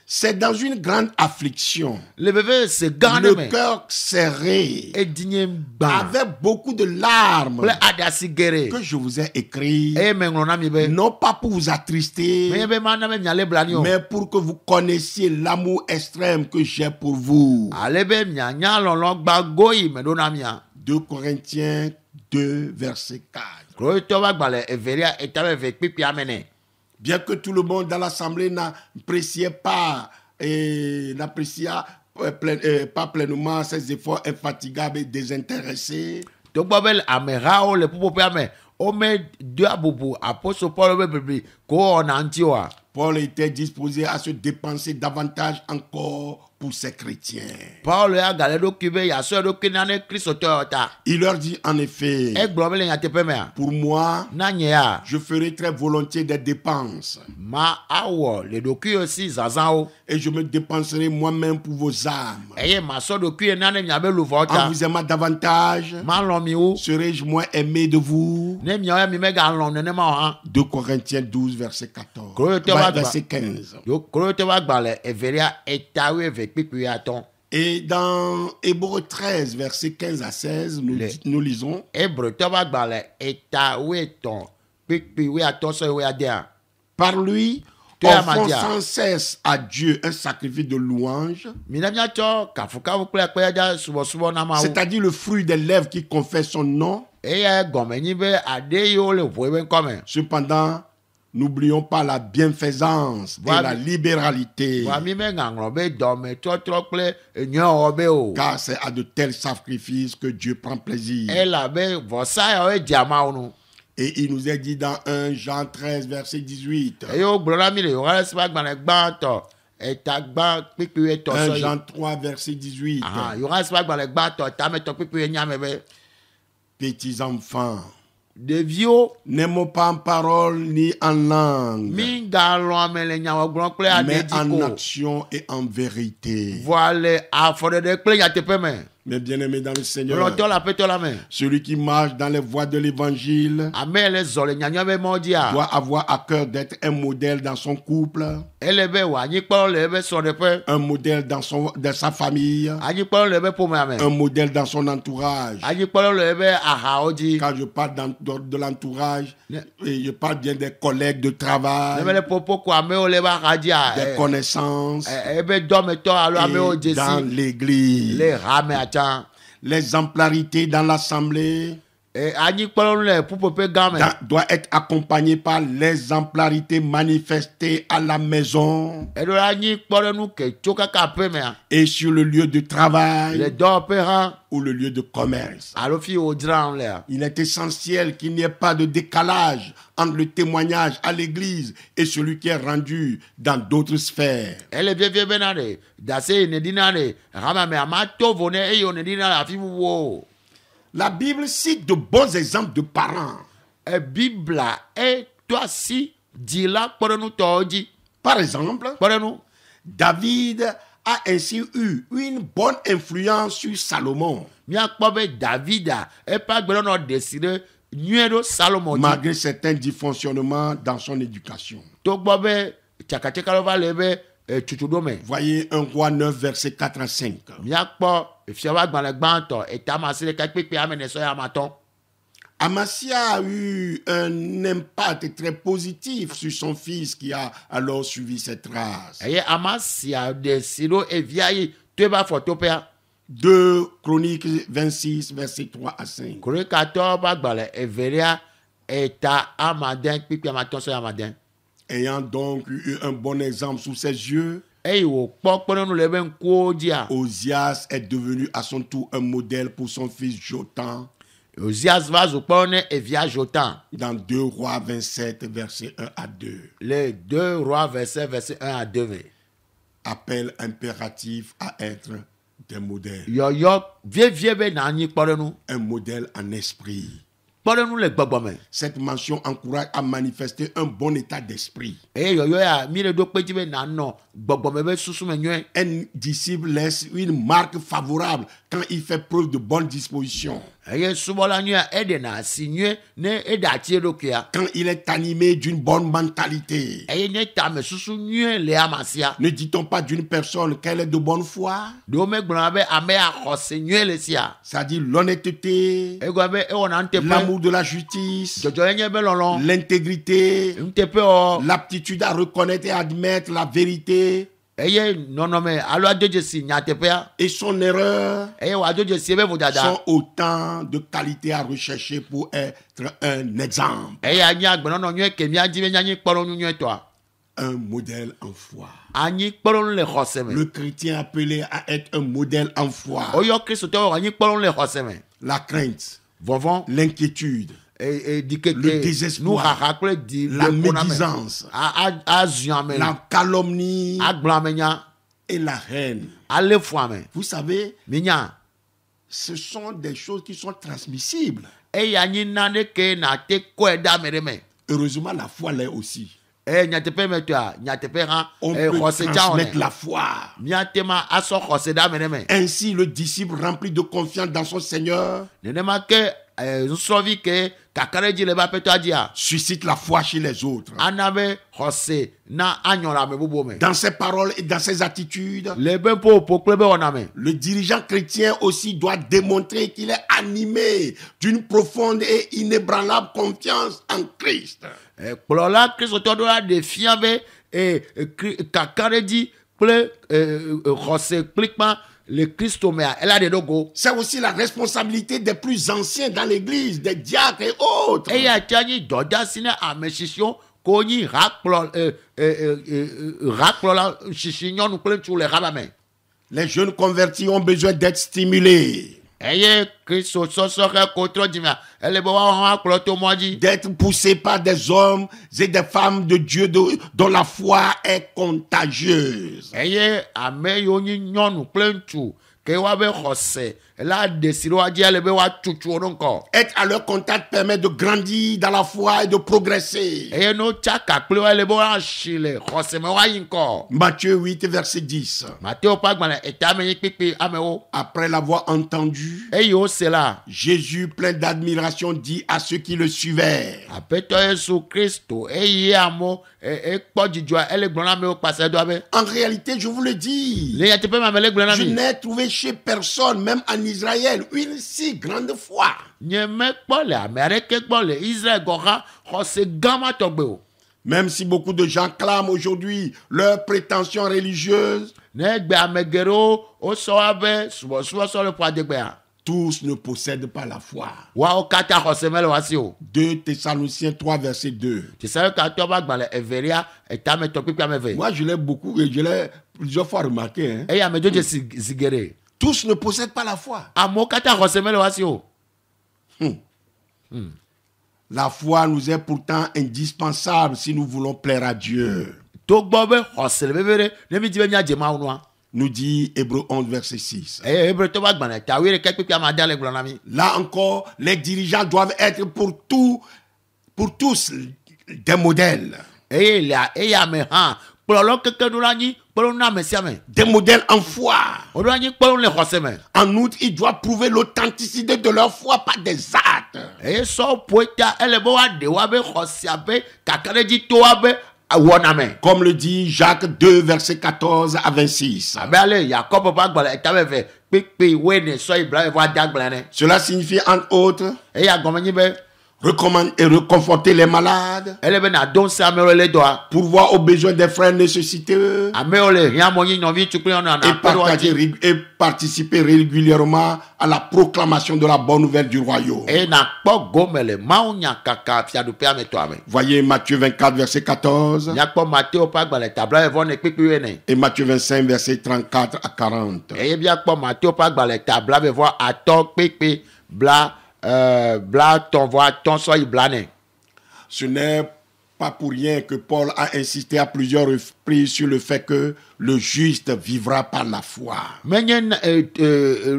c'est dans une grande affliction, le bébé se gane le me. cœur serré, E dinye ba. avec beaucoup de larmes, Ple adasi gere. que je vous ai écrit, E me nglona mi be. non pas pour vous attrister, Me be mana me nyale blanio. mais pour que vous connaissiez l'amour extrême que j'ai pour vous. Ale be nyanya lolon gba goyi me dona mia. 2 Corinthiens 2, verset 4. Kro to ba gbale everia etabe ve pipi amene. Bien que tout le monde dans l'assemblée n'appréciait pas pas pleinement ses efforts infatigables et désintéressés, To gbobel amera o le pupo ame. O me deux abubu apostle Paul be bibi ko on antioa. Paul était disposé à se dépenser davantage encore pour ses chrétiens. Paul ya gale do kibe ya so do kinane Kristo toyota. Il leur dit en effet: E globele ya tepemea. pour moi, Na nyea. je ferai très volontiers des dépenses Ma awo le do ki aussi zazao. et je me dépenserai moi-même pour vos âmes. Eye ma so do ki nane nyabe lu En vota. vous aimant davantage, Ma lo mi o. serai-je moins aimé de vous? Ne mi ya mi mega lon ne ma han. 2 Corinthiens 12, verset 14. Verset 15. Yo kro te wa gbale everia etawe ve pipi aton. Et dans Hébreux 13, verset 15 à 16, nous lisons: Hébreu to wa gbale etawe ton. Pipi we aton so we adia. par lui, Tu es offrons Amadia. sans cesse à Dieu un sacrifice de louange, Minamia to kafuka wo kle kwe ja subo na ma wo. c'est-à-dire le fruit des lèvres qui confessent son nom. Eye gomeni be ade yo le voe ben comme. Cependant, n'oublions pas la bienfaisance et Voilà. la libéralité, Wa mi me ngangro be do me to kle enyo obe o. car c'est à de tels sacrifices que Dieu prend plaisir. E la be vosa yo e diama onu. Et il nous est dit dans 1 Jean 13, verset 18. E yo gboro mi le yo ra se ba gbane gba to. Eta gba pipi e to 1 so. Jean 3, verset 18. Ah, yo ra se ba gbane gba to ta me to pipi e nyame be. Petits enfants, De vio n'aimons pas en parole ni en langue, mi ga lo amele nyawo gboro kle mais en adediko. action et en vérité. Voile afode de kle ya tepe me. Mes bien-aimés dans le Seigneur, Lɔtɔ la petɔ la mɛ. celui qui marche dans les voies de l'évangile Ame le zɔ le nyanyɔ bɛ mɔdia. doit avoir à cœur d'être un modèle dans son couple, Ele bɛ wɔ anyikpɔlɔ le ebe sɔɖeƒe. un modèle dans sa famille, Anyikpɔlɔ le ebe ƒomea un me. modèle dans son entourage. Anyikpɔlɔ le ebe ahawo dzi. Quand je parle de l'entourage, Ne- et je parle bien des collègues de Ne travail, be le popo ko amewo le ebe axa dzia. des connaissances, Ebe dɔmetɔ alo amewo et dze dans si l'église. le hamea tsã. L'exemplarité dans l'assemblée Anyikpɔlɔ le ƒuƒoƒe gã me. doit être accompagnée par l'exemplarité manifestée à la maison Eɖo la anyikpɔɖenu ke tso kaka aƒe mea. et sur le lieu de Le travail dɔwɔƒe hã ou le lieu de commerce. alo fi wo dzram lea. Il est essentiel qu'il n'y ait pas de décalage entre le témoignage à l'église et celui qui est rendu dans d'autres sphères. Ele vievie bena ɖe dase yi ne ɖina ɖe hama me ama to vo ne eye wòne ɖina le afi bubu o. La Bible cite de bons exemples de parents. Bibla eto asi dzila kpɔɖenutɔwo dzi. Par exemple, Kpɔɖenu. David a ainsi eu une bonne influence sur Salomon, Míakpɔ be Davida eƒe agbenɔnɔ ɖe si ɖe nyuie ɖo Salomo dzi. malgré certains dysfonctionnements dans son éducation. Togbɔ be tsakatsaka ɖe va le ebe tutuɖo me. Voyez 1 Roi 9, versets 4 à 5. Míakpɔ fiawo agbalẽ gbãtɔ etama asi ɖeka kpekpe ame ne sɔ ya matɔ. Amasia a eu un impact très positif sur son fils qui a alors suivi ses traces. Eye Amasia ɖe si ɖo evia yi to ebe afɔtoƒea. 2 Chroniques 26, versets 3 à 5. Korekatɔ ƒe agbalẽ evelia eta amadẽ kpekpe amatɔ sɔ ya amadẽ. Ayant donc eu un bon exemple sous ses yeux, Eye wòkpɔ kpɔɖenu le ebe ŋkuwo dzia. Ozias est devenu à son tour un modèle pour son fils Jotham Ozias va zu kpɔ ne evia Jotam. dans 2 Rois 27, versets 1 à 2. Le 2 Rois verset 1 à 2. Appel impératif à être des modèles. Yɔyɔ vievie be na anyi kpɔɖenu. Un modèle en esprit. Kpɔɖenu le gbɔgbɔme. Cette mention encourage à manifester un bon état d'esprit. Eye yɔyɔ ya mi le ɖo kpedzi be nanɔ gbɔgbɔme be susu me nyuie. Un disciple laisse une marque favorable quand il fait preuve de bonne disposition. Eye subɔla nyuie eɖena asi nyuie ne eɖe ati eɖokuia. Quand il est animé d'une bonne mentalité. Eye ne tame susu nyuie le amasia. Ne dit-on pas d'une personne qu'elle est de bonne foi? Ɖewo megblɔna be ame ya xɔse nyuie le sia. C'est-à-dire l'honnêteté, Egɔa be ewɔna nuteƒe. l'amour de la justice, Dzɔdzɔ enye be lɔlɔ. l'intégrité, Nuteƒe wɔ. l'aptitude à reconnaître et admettre la vérité Eye nɔnɔme alo ado dzesi nyateƒea. et son erreur Eye wòado dzesi ebe vodada. sont autant de qualités à rechercher pour être un exemple, Eye anyi agbenɔnɔ nyuie ke míadi be nyanyi kpɔɖenu nyuietɔa. un modèle en foi. Anyi kpɔɖenu le xɔse me. Le chrétien appelé à être un modèle en foi. Oyɔ kristotɔwo anyi kpɔɖenu le xɔse me. La crainte, Vɔvɔ̃. l'inquiétude, Dikeke. Le désespoir. Nuxaxa kple di. la le ƒona me. médisance, Azu ame. la calomnie Agblɔ amenya. et la haine. Ale fu ame. Vous savez, Minya. ce sont des choses qui sont transmissibles. Eye anyi nane ke nate kɔe ɖe ame ɖe me. Heureusement, la foi l'est aussi. Nyateƒe me tɔa nyateƒe hã. On peut Xɔse tsã transmettre wɔnɛ. la foi. Míatema asɔ xɔse ɖe ame ɖe me. Ainsi, le disciple rempli de confiance dans son Seigneur Nenema ke nusrɔ̃vi ke kakaɖedzi le eƒe aƒetɔa dzia. suscite la foi chez les autres. Ana be xɔse na anyɔ le ame bubu me. Dans ses paroles et dans ses attitudes, Le be ƒoƒo kple be wɔna me. le dirigeant chrétien aussi doit démontrer qu'il est animé d'une profonde et inébranlable confiance en Christ. Kplɔla kristotɔ ɖo la ɖe fia be kakaɖedzi kple xɔse kplikpa le kristo mea ela ɖe ɖo go. C'est aussi la responsabilité des plus anciens dans l'église, des diacres et autres. Eya tia nyi dɔdeasi ne ame tsitsiwo ko nyi hakplɔla tsitsi nyɔnu kple ŋutsu le xaba me. Les jeunes convertis ont besoin d'être stimulés, Eye kristo sɔsɔ xe ko trɔ dzimea ele be woawo hã akplɔ to mɔa dzi. d'être poussés par des hommes et des femmes de Dieu dont la foi est contagieuse. Eye ame yiwo nyi nyɔnu kple ŋutsu ke woabe xɔse la décision a dit elle be wa chuchu encore. Être à leur contact permet de grandir dans la foi et de progresser. Et no chaka kple ele be wa chile khoseme wa yinko. Matthieu 8, verset 10. Matthieu pa gbana etame yipipi amewo. Après l'avoir entendu, Et yo cela. Jésus, plein d'admiration, dit à ceux qui le suivaient: Apeto Yesu Christo e amo e kpo jijua ele gbona me o pase do abe. En réalité, je vous le dis, Le ya tepe ma mele gbona je mi. n'ai trouvé chez personne, même en Israël, une si grande foi. Nye me kpo le Amerike kpo le Israël goha khose gama togbe o. Même si beaucoup de gens clament aujourd'hui leurs prétentions religieuses, Ne gbe amegero o so abe subo so le poa de gbe a. tous ne possèdent pas la foi. Wa o kata khose mele wasi o. 2 Thessaloniciens 3, verset 2. Tu sais que tu vas gbale everia etame to pipi ameve. Moi, je l'ai beaucoup et je l'ai plusieurs fois remarqué. Hein. E ya me joje zigere. Tous ne possèdent pas la foi. Amo kata khose mele wasi o. La foi nous est pourtant indispensable si nous voulons plaire à Dieu. To gbo be khose le bebere ne mi dibe nya jema unwa. Nous dit Hébreux 11, verset 6. E ebre to ba gbana ta wire ke pipi amada le gbona mi. Là encore, les dirigeants doivent être pour tous des modèles. E ya me ha. Polo keke do lanyi, polo na me siame. Des modèles en foi. O do lanyi polo le khose me. En outre, ils doivent prouver l'authenticité de leur foi par des actes. E so poeta ele bo wa de wa be khose abe kakare ji to abe awoname. Comme le dit Jacques 2, verset 14 à 26. Abe ale Jacob ba gbala etame ve pipi wene so Ibrahim wa dagblane. Cela signifie, entre autres, E ya gomenyi be recommander et reconforter les malades, ele be na don sa me le doa. pourvoir aux besoins des frères nécessiteux Ame ole rien moyi no vi tukle ona na et participer régulièrement à la proclamation de la bonne nouvelle du royaume. e na kpo gomele maunya kaka fiadu pe ame to ame. Voyez Matthieu 24, verset 14 Nya kpo Matthieu pa gbala tabla evone pipi wene. et Matthieu 25, verset 34 à 40. E bia kpo Matthieu pa gbala tabla be vo ato pipi bla bla ton voix ton soy blané. Ce n'est pas pour rien que Paul a insisté à plusieurs reprises sur le fait que le juste vivra par la foi. Menyen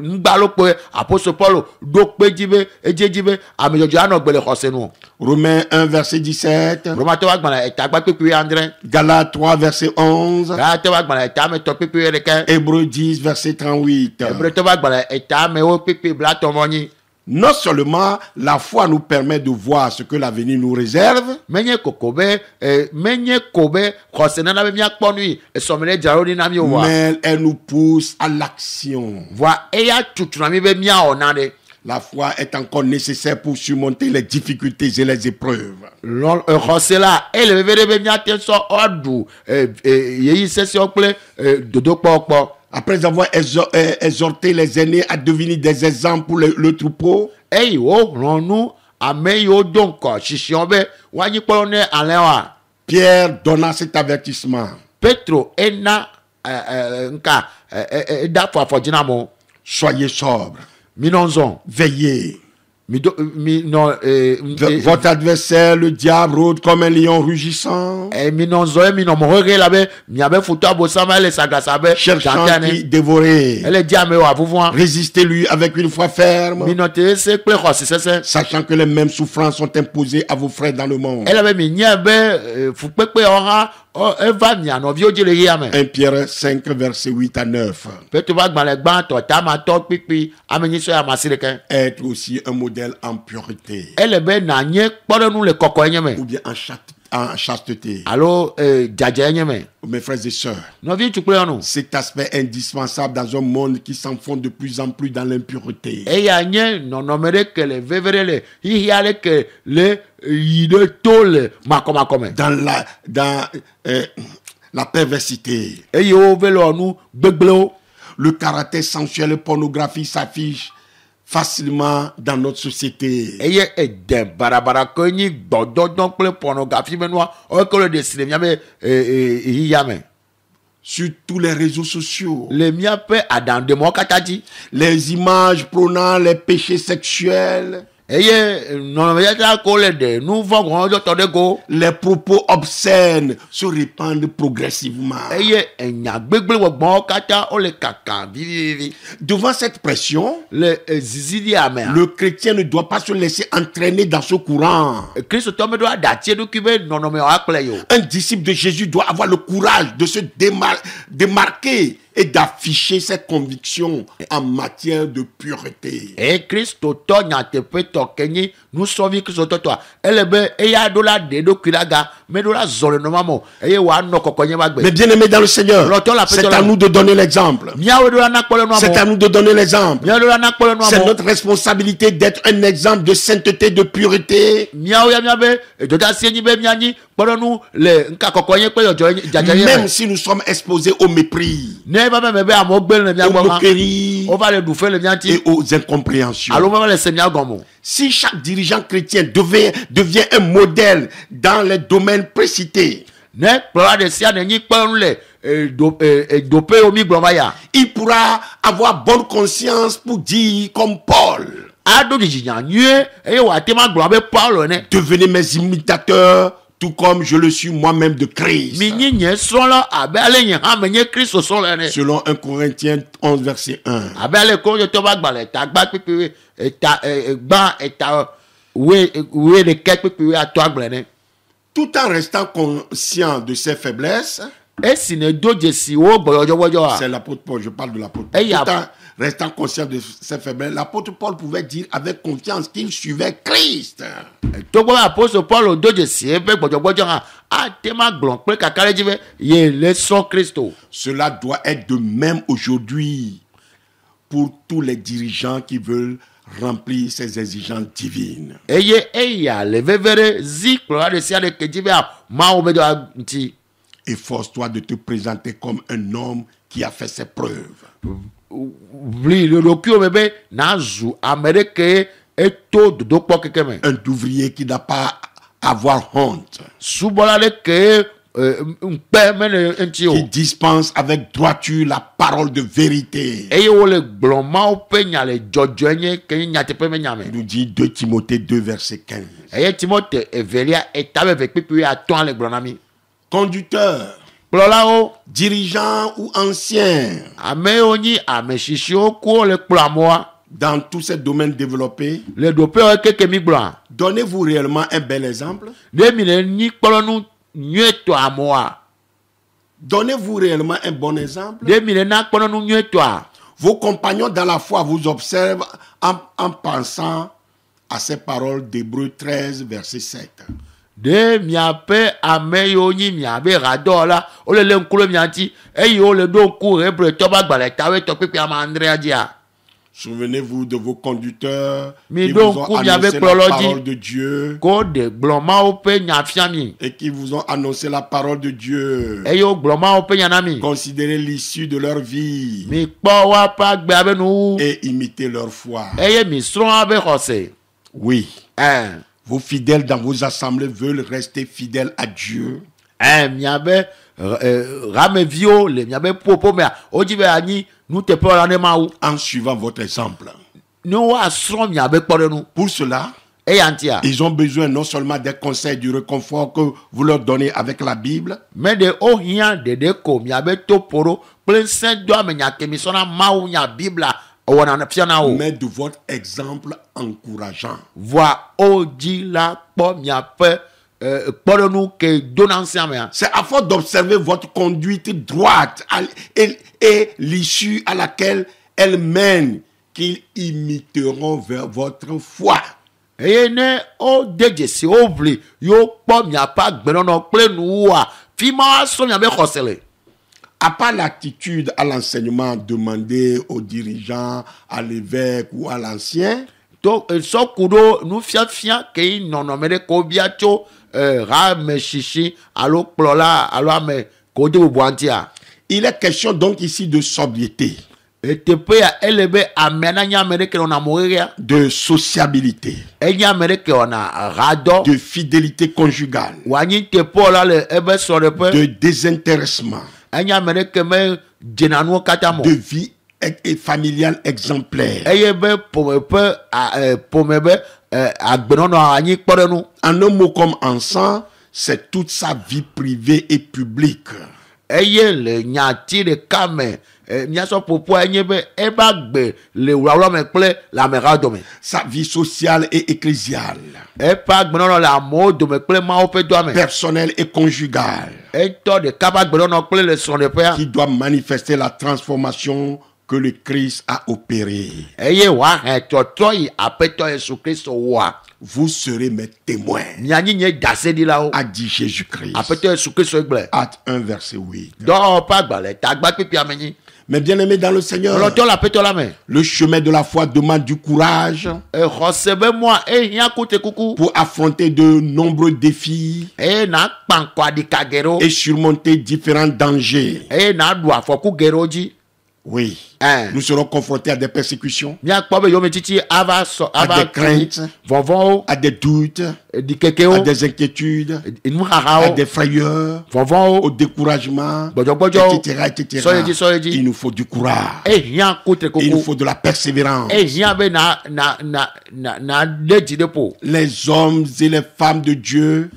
ngbalo pe apôtre Paul do pe jibe ejejibe amejojo ano gbele khosenu. Romains 1, verset 17. Roma to wa gbala etagba pipi André. Galates 3, verset 11. Ga to wa gbala etame to pipi reke. Hébreux 10, verset 38. Ebre to wa gbala etame o pipi bla ton voni. Non seulement la foi nous permet de voir ce que l'avenir nous réserve, Menye kokobe menye kobe khosena na be mia kponui esomele jaroni na mi wa. mais elle nous pousse à l'action. Wa eya tutuna mi be mia onade. La foi est encore nécessaire pour surmonter les difficultés et les épreuves. Lol khosela ele be be mia te so odu yeyi sesi okple dodo pokpo. Après avoir exhorté les aînés à devenir des exemples pour le troupeau, Eyi o ronu ame yo donko shishi be wanyi polone alewa. Pierre donna cet avertissement. Petro ena nka da fo jinamo Soyez sobres, minonzon veillez. Votre Votre adversaire, le diable, rôde comme un lion rugissant, cherchant qui dévorer. Résistez-lui avec une foi ferme, sachant que les mêmes souffrances sont imposées à vos frères dans le monde. 1 Pierre 5, verset 8 à 9. Être aussi un modèle en pureté ou bien en chasteté. Mes frères et sœurs, cet aspect indispensable dans un monde qui s'enfonce de plus en plus dans l'impureté. Dans la perversité. Le caractère sensuel et pornographique s'affiche facilement dans notre société. Sur tous les réseaux sociaux, les les images prônant les péchés sexuels Les propos obscènes se répandent progressivement. Devant cette pression, le chrétien ne doit pas se laisser entraîner dans ce courant. Un disciple de Jésus doit avoir le courage de se démarquer et d'afficher ses convictions en matière de pureté. Mais bien aimé dans le Seigneur, c'est à nous de donner l'exemple. C'est à nous de donner l'exemple. C'est notre responsabilité d'être un exemple de sainteté, de pureté. Même si nous sommes exposés au mépris, aux moqueries et aux incompréhensions. Si chaque dirigeant chrétien devient un modèle dans les domaines précités, il pourra avoir bonne conscience pour dire comme Paul: devenez mes imitateurs, tout comme je le suis moi-même de Christ. Selon 1 Corinthiens 11, verset 1. Tout en restant conscient de ses faiblesses, c'est l'apôtre Paul, je parle de l'apôtre Paul. Tout en restant conscient de ses faiblesses, l'apôtre Paul pouvait dire avec confiance qu'il suivait Christ. Cela doit être de même aujourd'hui pour tous les dirigeants qui veulent remplir ces exigences divines. Efforce-toi de te présenter comme un homme qui a fait ses preuves. Un ouvrier qui n'a pas à avoir honte. Qui dispense avec droiture la parole de vérité. Nous dit 2 Timothée 2, verset 15. Conducteur, dirigeant ou ancien, dans tous ces domaines développés, donnez-vous réellement un bel exemple? Donnez-vous réellement un bon exemple? Vos compagnons dans la foi vous observent en pensant à ces paroles d'Hébreux 13, verset 7. Souvenez-vous de vos conducteurs qui vous ont annoncé la parole de Dieu et qui vous ont annoncé la parole de Dieu. Considérez l'issue de leur vie et imitez leur foi. Oui. Vos fidèles dans vos assemblées veulent rester fidèles à Dieu. En suivant votre exemple. Pour cela, ils ont besoin non seulement des conseils, du réconfort que vous leur donnez avec la Bible, mais de votre exemple encourageant. C'est à force d'observer votre conduite droite et l'issue à laquelle elle mène qu'ils imiteront vers votre foi. À part l'attitude à l'enseignement demandé aux dirigeants, à l'évêque ou à l'ancien, il est question donc ici de sobriété, de sociabilité, de fidélité conjugale, de désintéressement, de vie et familiale exemplaire. agbenɔnɔ anyi kpɔɖenu. En un mot comme encens, c'est toute sa vie privée et publique. Eye le nyati ɖeka me miasɔ ƒoƒoa enye be eba gbe le wlawlɔ me kple le ameha dome. Sa vie sociale et ecclésiale. Eƒe agbenɔnɔ le amewo dome kple Mawu ƒe dɔa me. Personnelle et conjugale. Etɔ ɖeka ƒe agbenɔnɔ kple le srɔ̃ɖeƒea. Qui doit manifester la transformation que le Christ a opérée. Eye wòahe trɔtrɔ yi Aƒetɔ Yesu Kristo wɔa. Vous serez mes témoins, Mianyi nye daseɖilawo. a dit Jésus-Christ. Aƒetɔ Yesu Kristo gblɔe. Acte 1, verset 8. Dɔwɔƒe agbalẽ tagba kpekpea me nyi. Mais bien aimé dans le Seigneur, Lɔtɔ le Aƒetɔ la me. le chemin de la foi demande du courage Exɔse be mɔa ehiã kutekuku. pour affronter de nombreux défis Eye nakpa ŋkɔ aɖika geɖewo. et surmonter différents dangers. Eye naɖu afɔku geɖewo dzi. Oui, Hein. nous serons confrontés à des persécutions, Míakpɔ be yometsitsi ava sɔ à ava des craintes, vɔvɔwo, à des doutes, à ɖikekewo, des inquiétudes, à nuxaxawo, des frayeurs, au vɔvɔwo, découragement, gbɔdzɔgbɔdzɔwo. etc. Sɔyedzi. Il nous faut du courage. Ehiã Il nous kutekuku. faut de la persévérance. Ehiã be na ɖe dzi ɖe ƒo. Les hommes et les femmes de Dieu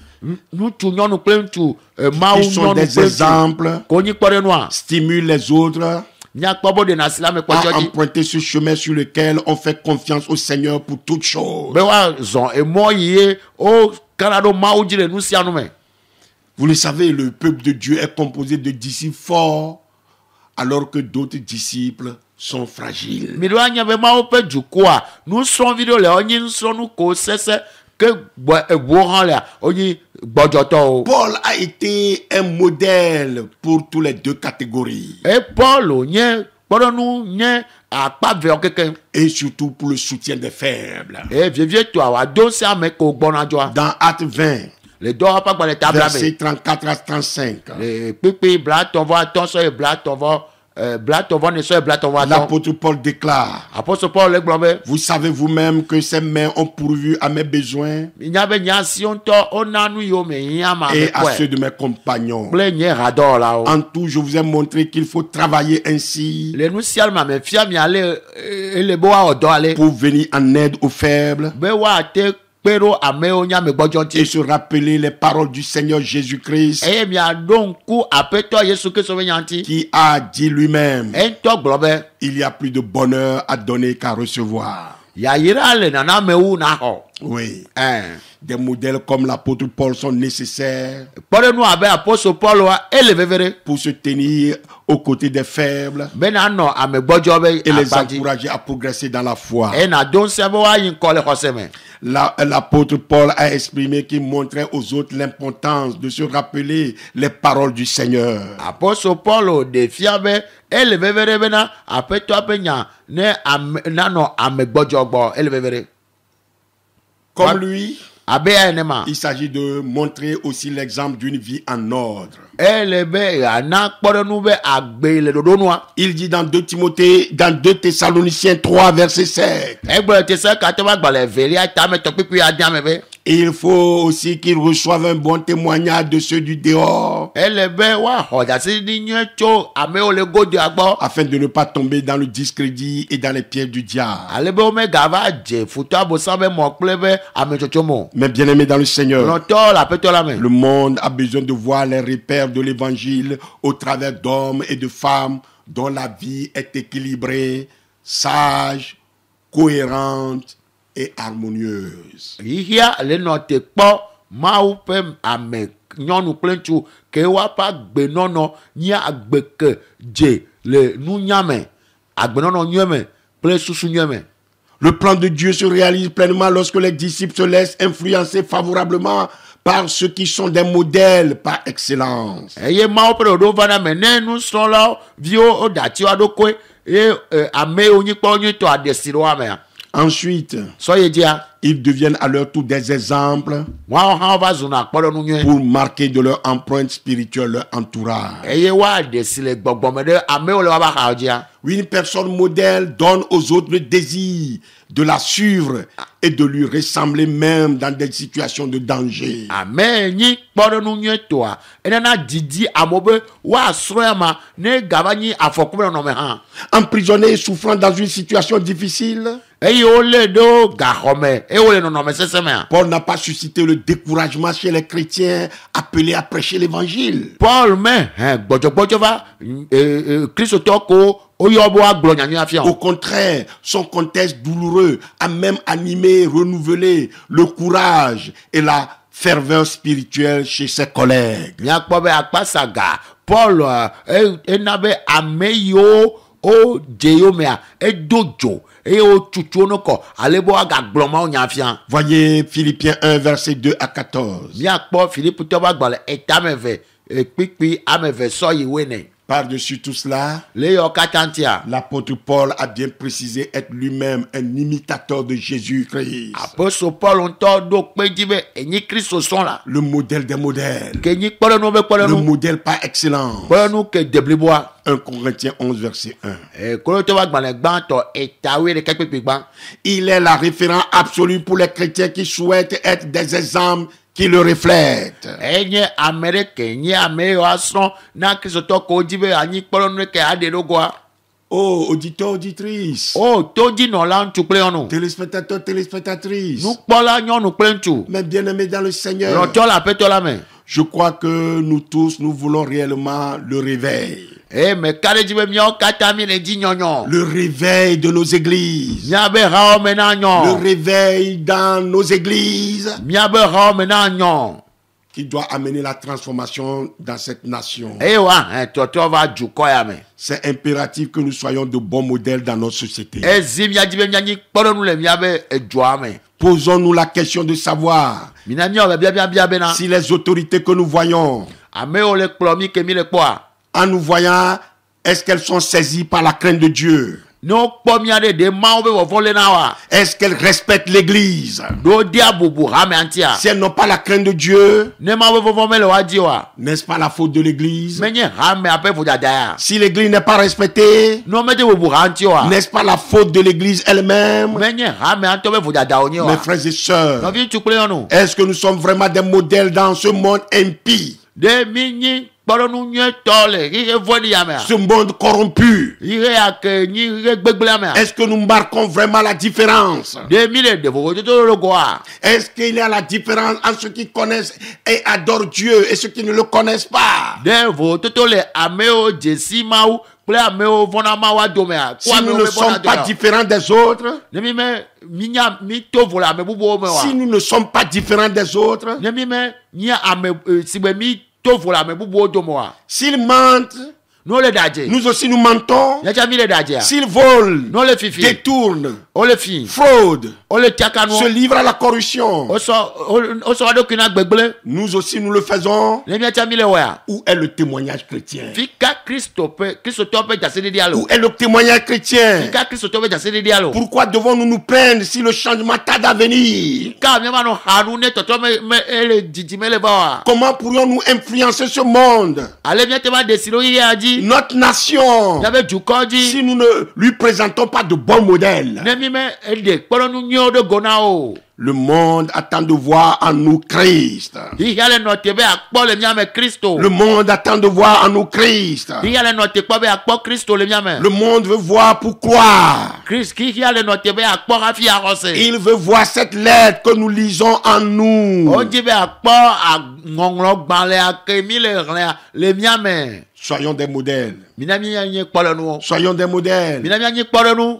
Ŋutsu nyɔnu kple ŋutsu Mawu qui sont nyɔnu des kple ŋutsu. exemples Konyi kpɔɖenua. stimulent les autres Míakpɔ be ɖena si la me à kpɔtsɔ dzi. emprunter ce chemin sur lequel on fait confiance au Seigneur pour toutes choses. Be woazɔ emɔ yi ye wo kana ɖo Mawu dzi le nu sia nu me. Vous le savez, le peuple de Dieu est composé de disciples forts alors que d'autres disciples sont fragiles. Mi ɖo anya be Mawu ƒe dukɔa nusrɔ̃vi ɖewo le wonye nusrɔ̃nu ko sese ke eʋuwo hã lea wonye gbɔdzɔtɔwo. Paul a été un modèle pour toutes les deux catégories Et Paul nye kpɔɖenu nye akpa vewo keke. et surtout pour le soutien des faibles. Et vievietua wado se ame ko gbɔna dzɔa. Dans Actes 20, Le dɔwɔƒe agbalẽ tabla me. versets 34 à 35, Le kpekpe blatɔvɔ atɔ sɔ ye blatɔvɔ blatɔvɔ ne sɔ ye blatɔvɔ atɔ. l'apôtre Paul déclare: Apɔstɔ Paul le gblɔ be. Vous savez vous-même que ces mains ont pourvu à mes besoins Nya be nya siwo ŋutɔ wona nu yiwo me hiã ma me et à ceux kpɔe. de mes compagnons. Kple nye hadɔwɔlawo. En tout, je vous ai montré qu'il faut travailler ainsi Le nu sia me amefia mi ale ele be woawɔ dɔ ale. pour venir en aide aux faibles Be woate kpe ɖo amewo nya me gbɔdzɔ et ŋuti. se rappeler les paroles du Seigneur Jésus-Christ Eye miaɖo ŋku Aƒetɔ Yesu Kristo ƒe nya ŋuti. qui a dit lui-même: Eŋutɔ gblɔ be Il y a plus de bonheur à donner qu'à recevoir. yayra le naname wu naxɔ. Oui, Ɛn. des modèles comme l'apôtre Paul sont nécessaires Kpɔɖenu abe apɔstɔ Paul wa ele veve ɖe. pour se tenir aux côtés des faibles Be nanɔ ame gbɔdzɔ be et les agbadzi. encourager à progresser dans la foi. Eye naɖo ŋusẽ be woayi ŋkɔ le xɔse me. L'apôtre Paul a exprimé qu'il montrait aux autres l'importance de se rappeler les paroles du Seigneur. Apɔstɔ Paul ɖe fia be ele veve ɖe bena Aƒetɔ ƒe nya ne ame nanɔ ame gbɔdzɔ gbɔ ele veve ɖe. Comme lui, Abe ya nenema. il s'agit de montrer aussi l'exemple d'une vie en ordre. Ele be yana kpɔɖenu be agbe le ɖoɖo nua. Il dit dans 2 Timothée, dans 2 Thessaloniciens 3, verset 7. Egblɔ te se katã be agbalẽ velia tame tɔkpekpe adea me be. Il faut aussi qu'ils reçoivent un bon témoignage de ceux du dehors, Ele be woaxɔ ɖaseɖiɖi nyuie tso amewo le godoa gbɔ. afin de ne pas tomber dans le discrédit et dans les pièges du diable. Ale be womegava dze futɔ abosam be mɔ kple be ametsotso mo. Mais bien aimés dans le Seigneur, Lɔtɔ le Aƒetɔ la me. le monde a besoin de voir les repères de l'évangile au travers d'hommes et de femmes dont la vie est équilibrée, sage, cohérente et harmonieuse. Yihia le nɔ te kpɔ Mawu ƒe ame nyɔnu kple ŋutsu ke woaƒe agbenɔnɔ nye agbe ke dze le nunya me, agbenɔnɔ nyuie me kple susu nyuie me. Le plan de Dieu se réalise pleinement lorsque les disciples se laissent influencer favorablement par ceux qui sont des modèles par excellence. Eye Mawu ƒe ɖoɖo va na me ne nusrɔ̃lawo viwo woɖe ati wa ɖokoe eye ame yiwo nyi kpɔ nyuitɔ aɖe si ɖe wa mea. Ensuite, Sɔ ye dzia ils deviennent à leur tour des exemples woawo hã wova zuna kpɔɖenu nyuie. pour marquer de leur empreinte spirituelle leur entourage. Eye woaɖe si le gbɔgbɔme ɖe amewo le woƒe axawo dzia. Une personne modèle donne aux autres le désir de la suivre et de lui ressembler même dans des situations de danger. Amen. Ni kpɔɖe nu nyuietɔa. Enana didi amobe wa srɔ̃yama ne gavani afɔkume nɔnɔme hã. Emprisonné et souffrant dans une situation difficile, Eye wole ɖo gaxɔme eye wole nɔnɔme sesẽ mea. Paul n'a pas suscité le découragement chez les chrétiens appelés à prêcher l'évangile. Paul me gbɔdzɔgbɔdzɔ va kristotɔ ko oyɔ bo agblɔ nyanyui afia. Au contraire, son contexte douloureux a même animé, renouvelé le courage et la ferveur spirituelle chez ses collègues. Miakpɔ be akpasaga Paul ena be ame yiwo o dzeyo mea edo dzo eye o tutu no kɔ alebo agagblɔ mawo nya afia. Voyez Philippiens 1 verset 2 à 14. Miakpɔ Filipitɔ be agbalẽ etame ve kpikpi ame ve sɔ yi wene. Par-dessus tout cela, Le yɔ katã ŋutia. l'apôtre Paul a bien précisé être lui-même un imitateur de Jésus-Christ. Apostole Paul ŋutɔ ɖo kpe dzi be enyi Kristo sɔ̃ la. Le modèle des modèles. Ke nyi kpɔɖenu be Le kpɔɖenu. modèle par excellence. Kpɔɖenu ke de bliboa. 1 Corinthiens 11 verset 1. Kolotɔ be agbalẽ gbãtɔ etawoe ɖeka kpekpe gbã. Il est la référence absolue pour les chrétiens qui souhaitent être des exemples qui le reflètent. Enye ame ɖe ke nye ame yiwo asrɔ̃ na kristotɔ ko dzi be anyi kpɔɖenu ke aɖe ɖo goa. Oh, auditeur, auditrice. O todinɔla ŋutsu kple nyɔnu. Téléspectateur, téléspectatrice. Nukpɔla nyɔnu kple ŋutsu. Mes bien-aimés dans le Seigneur. Lɔtɔ le aƒetɔ la me. Je crois que nous tous, nous voulons réellement le réveil. Me ka ɖe dzi be míawo katã mi le dzi nyɔnyɔ. Le réveil de nos églises. Míabe hawo me na Le nyɔ. réveil dans nos églises Míabe hawo me na nyɔ. qui doit amener la transformation dans cette nation. Eye wa tɔtrɔ va dukɔ ya me. C'est impératif que nous soyons de bons modèles dans notre société. Ezi míadzi be míanyi kpɔɖenu le míabe edua me. Posons-nous la question de savoir Mina míawo be biabia bena. si les autorités que nous voyons, Amewo le kplɔ mi ke mi le kpɔa. en nous voyant, est-ce qu'elles sont saisies par la crainte de Dieu? Ne wokpɔ mía ɖe ɖe mawo be vɔvɔ le na wa. Est-ce qu'elles respectent l'Église? Ɖo dia bubu hame antia. Si elles n'ont pas la crainte de Dieu, Ne mawo be vɔvɔ mele wa dzi wa. n'est-ce pas la faute de l'Église? Menye hame aƒe vodada ya. Si l'Église n'est pas respectée, Ne mede bubu ha ŋuti wa. n'est-ce pas la faute de l'Église elle-même? Menye hame ŋutɔ be vodada wonye Mes wa. frères et sœurs, Nɔvi ŋutsu kple nyɔnu. est-ce que nous sommes vraiment des modèles dans ce monde impie, Ɖe mi nyi kpɔɖenu nyuietɔ le xixe vɔɖi ya mea. ce monde corrompu? Xixe ya ke nyi xixe gbegblẽa mea. Est-ce que nous marquons vraiment la différence? Ɖe mi le ɖe vovototo le goa. Est-ce qu'il y a la différence entre ceux qui connaissent et adorent Dieu et ceux qui ne le connaissent pas? Ɖe vovototo le amewo dzesi mawu kple amewo vɔna mawu domea. Si nous ne sommes pas différents des autres, Ne mi me mi to vo le ame bubuwo me wa. si nous ne sommes pas différents des autres, Ne mi me nye ame si be mi to vo le ame bubuwo dome wa. s'ils mentent, No le dadze. nous aussi nous mentons. Nyacha mi le dadzea. S'ils volent, No le fifi. détournent, O le fi. fraudent, O le tiaka se no. livrent à la corruption, O sɔ aɖokui na gbegblẽ. nous aussi nous le faisons. Ne miacha mi le wɔa. Où est le témoignage chrétien? Fika kristotɔ ƒe dzaseɖiɖi alo. Où est le témoignage chrétien? Fika kristotɔ ƒe dzaseɖiɖi alo. Pourquoi devons-nous nous plaindre si le changement tarde à venir? Ka miava nɔ ha nu ne tɔtɔ me ele dzidzime le va wa. Comment pourrions-nous influencer ce monde, Ale miate ma desi ɖo yiyea dzi. notre nation, Miabe dukɔ dzi. si nous ne lui présentons pas de bons modèles? Ne mi me eɖe kpɔɖenu nyuiwo ɖe go na o. Le monde attend de voir en nous Christ. Xixia le nɔ te be akpɔ le miame Kristo. Le monde attend de voir en nous Christ. Xixia le nɔ te kpɔ be akpɔ Kristo le miame. Le monde veut voir pour croire. Xixia le nɔ te be akpɔ hafi axɔse. Il veut voir cette lettre que nous lisons en nous. Wodzi be akpɔ ŋɔŋlɔ gbalẽa ke mi le xlẽa le miame. Soyons des modèles. Mina mi nye kpɔɖenuwo. Soyons des modèles. Mina mi nye kpɔɖenu.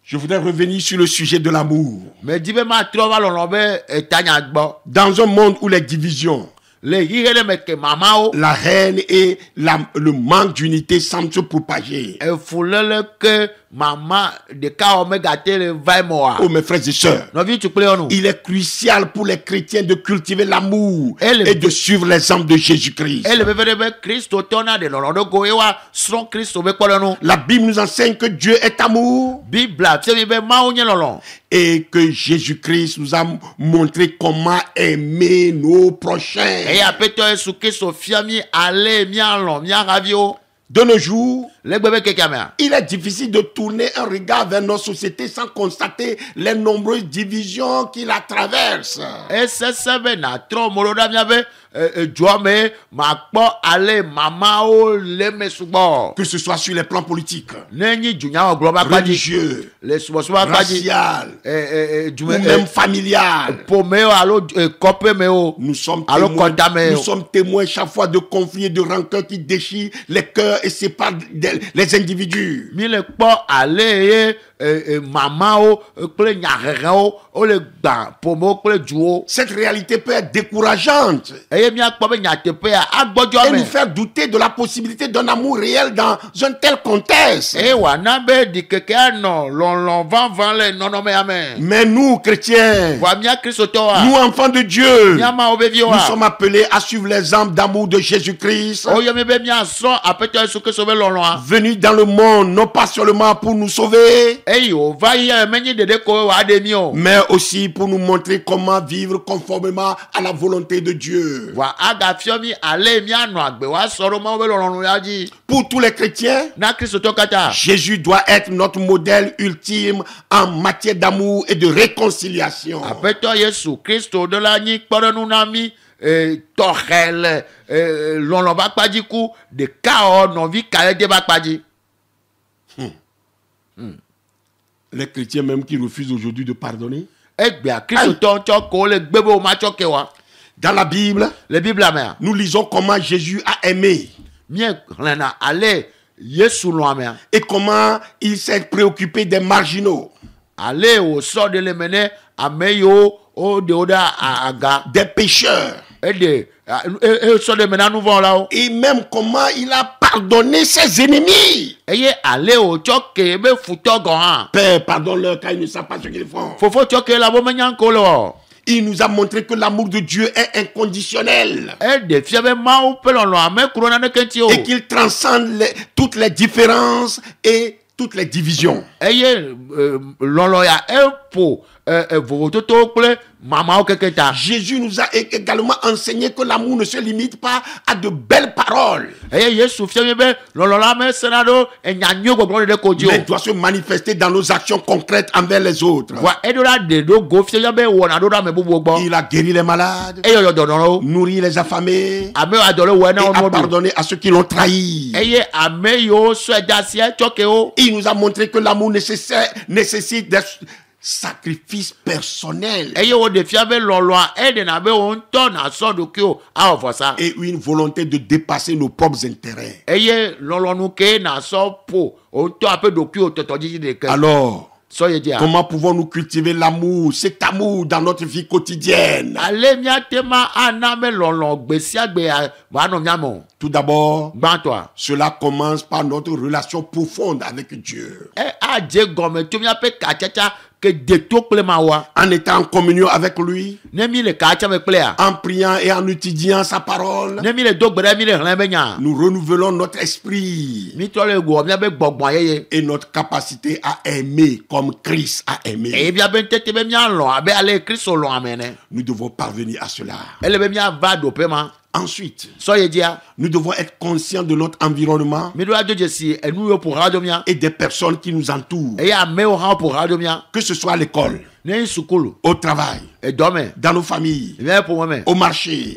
Je voudrais revenir sur le sujet de l'amour. Me di be ma trɔ va lɔlɔ be etanya gbɔ. Dans un monde où les divisions, Le xixe ɖe me ke mamawo. la haine et le manque d'unité semblent se propager. Efuléle ke mama ɖeka wɔ megate le va eme wa. Oh mes frères et sœurs, Nɔvi ŋutsu kple nyɔnu. il est crucial pour les chrétiens de cultiver l'amour Et le- et de suivre l'exemple de Jésus-Christ. Ele veve ɖe be kristotɔ na ɖe lɔlɔ ɖe go ye wa srɔ̃ kristo be kpɔɖenu. La Bible nous enseigne que Dieu est amour Bibla fia mi be mawu nye lɔlɔ. et que Jésus-Christ nous a montré comment aimer nos prochains. Eye aƒetɔ Yesu Kristo fia mi ale mialɔ miahaviwo. De nos jours, Il est difficile de tourner un regard vers nos sociétés sans constater les nombreuses divisions qui la traversent. Que ce soit sur les plans politiques, religieux, racial, ou même familial. Nous sommes témoins chaque fois de conflits et de rancœurs qui déchirent les cœurs et séparent les individus. Cette réalité peut être décourageante et nous faire douter de la possibilité d'un amour réel dans un tel contexte. Mais nous, chrétiens, nous, enfants de Dieu, nous sommes appelés à suivre l'exemple d'amour de Jésus-Christ, venu dans le monde, non pas seulement pour nous sauver, mais aussi pour nous montrer comment vivre conformément à la volonté de Dieu. Pour tous les chrétiens, Jésus doit être notre modèle ultime en matière d'amour et de réconciliation. Les chrétiens même qui refusent aujourd'hui de pardonner. Dans la Bible, nous lisons comment Jésus a aimé et comment il s'est préoccupé des marginaux, des pécheurs, et même comment il a pardonné ses ennemis. Père, pardonne-leur car ils ne savent pas ce qu'ils font. Il nous a montré que l'amour de Dieu est inconditionnel et qu'il transcende toutes les différences et toutes les divisions. Jésus nous a également enseigné que l'amour ne se limite pas à de belles paroles, mais doit se manifester dans nos actions concrètes envers les autres. Il a guéri les malades, nourri les affamés, et a pardonné à ceux qui l'ont trahi. Il nous a montré que l'amour nécessite des sacrifice personnel et une volonté de dépasser nos propres intérêts. Alors, comment pouvons-nous cultiver l'amour, cet amour dans notre vie quotidienne? Tout d'abord, cela commence par notre relation profonde avec Dieu. En étant en communion avec lui, en priant et en étudiant sa parole, nous renouvelons notre esprit et notre capacité à aimer comme Christ a aimé. Nous devons parvenir à cela. Ensuite, nous devons être conscients de notre environnement et des personnes qui nous entourent. Que ce soit à l'école, au travail, dans nos familles, au marché,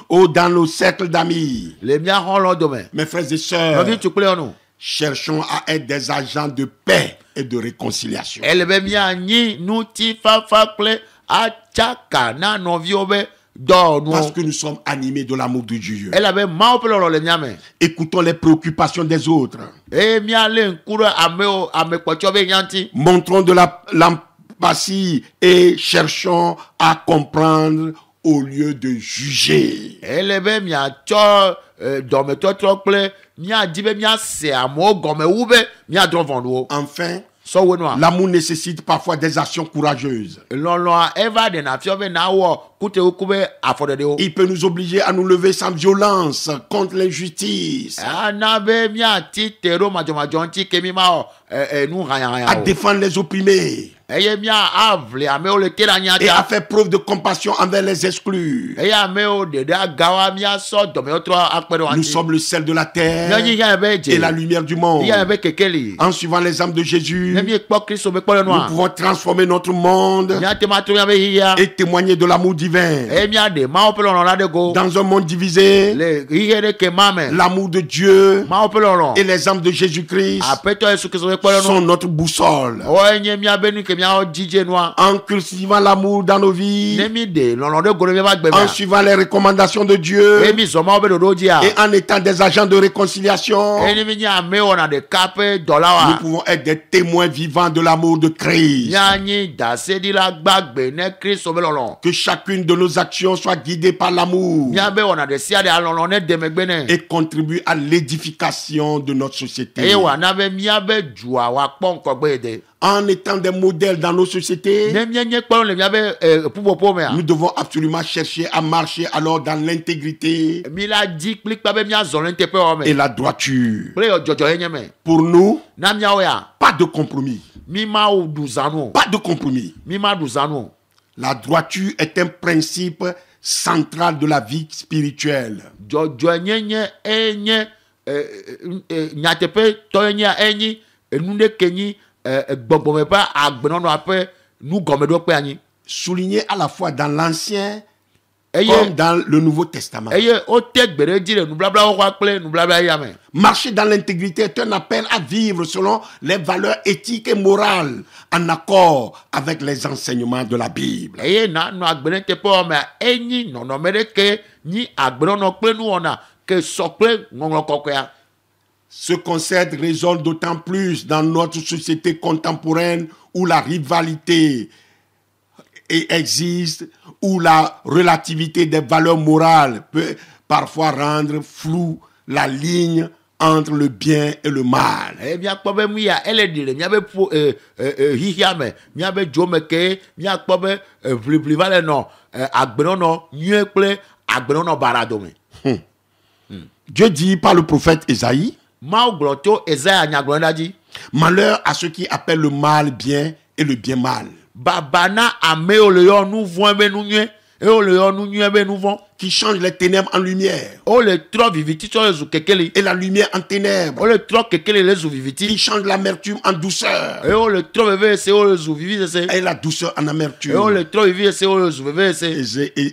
ou dans nos cercles d'amis. Mes frères et sœurs, cherchons à être des agents de paix et de réconciliation. Parce que nous sommes animés de l'amour de Dieu. Écoutons les préoccupations des autres. Montrons de l'empathie et cherchons à comprendre au lieu de juger. Enfin, l'amour nécessite parfois des actions courageuses. Il peut nous obliger à nous lever sans violence contre l'injustice, à défendre les opprimés eye mia avle ameo le tera et a nyata fait preuve de compassion envers les exclus. eye ameo de gawa mia so do me otro akpero Nous anti sommes le sel de la terre nyanyi ya beje et la lumière du monde. ya be kekeli En suivant l'exemple de Jésus, nemi ekpo Kristo be kpole nous noa pouvons transformer notre monde nya tematu ya be hiya et témoigner de l'amour divin. e mia de ma opelo no la de go Dans un monde divisé, le hiye de ke mame l'amour de Dieu ma opelo no et l'exemple de Jésus-Christ apeto Yesu Kristo be kpole no sont notre boussole. o enye mia benu ke mia o jije noa En cultivant l'amour dans nos vies, nemi de lono de go le ba gbe en ma suivant les recommandations de Dieu emi so ma obedo do dia et en étant des agents de réconciliation, enemi nya me ona de kape nous dolawa pouvons être des témoins vivants de l'amour de Christ. nyanyi da se di la gbagbe ne Kristo be lolo Que chacune de nos actions soit guidée par l'amour mia be ona de sia de alolo ne de megbe ne et contribue à l'édification de notre société. eye wa na be mia be jua wa kpɔ nkɔgbe de En étant des modèles dans nos sociétés, ne mia nye kpɔ le mia be pupopo mea nous devons absolument chercher à marcher alors dans l'intégrité mi la di kpli kpa be mia zɔ le teƒe wɔ et me la droiture. kple dzɔdzɔ ye nye me Pour nous, na miawo ya pas de compromis. mi ma wo du zanu o Pas de compromis. mi ma du zanu o La droiture est un principe central de la vie spirituelle. dzɔdzɔ nye enye nyateƒe tɔ ye nye enyi enu de ke nyi gbɔgbɔme ƒe agbenɔnɔ ƒe nugɔmeɖokpe anyi Souligné à la fois dans l'Ancien eye comme dans le Nouveau Testament. eye wote gbe ɖe dzi le nublabrawo xɔa kple nubabla ya me Marcher dans l'intégrité est un appel à vivre selon les valeurs éthiques et morales en accord avec les enseignements de la Bible. eye nanɔ agbe ɖe teƒe wɔ mea enyi nɔnɔme ɖe ke nyi agbenɔnɔ kple nuwɔna ke sɔ kple ŋɔŋlɔ kɔkɔea Ce concept résonne d'autant plus dans notre société contemporaine où la rivalité existe, où la relativité des valeurs morales peut parfois rendre floue la ligne entre le bien et le mal. eye miakpɔ be nu ya ele ɖi le miabe xixia me miabe dzo me ke miakpɔ be ʋliʋli va le nɔ agbenɔnɔ nyuie kple agbenɔnɔ barado me Dieu dit par le prophète Ésaïe, mawu gblɔ to Ezaya nyagblɔɖa dzi malheur à ceux qui appellent le mal bien et le bien mal, baba na amewo le yɔ nu vɔ̃ be nu nyuie eye wo le yɔ nu nyuie be nu vɔ̃ qui changent les ténèbres en lumière wo le trɔ viviti tsɔ le zu kekeli et la lumière en ténèbres, wo le trɔ kekeli le zu qui viviti changent l'amertume en douceur eye wo le trɔ veve ese wo le zu vivi sese et la douceur en eye wo amertume. le trɔ vivi ese wo le zu veve ese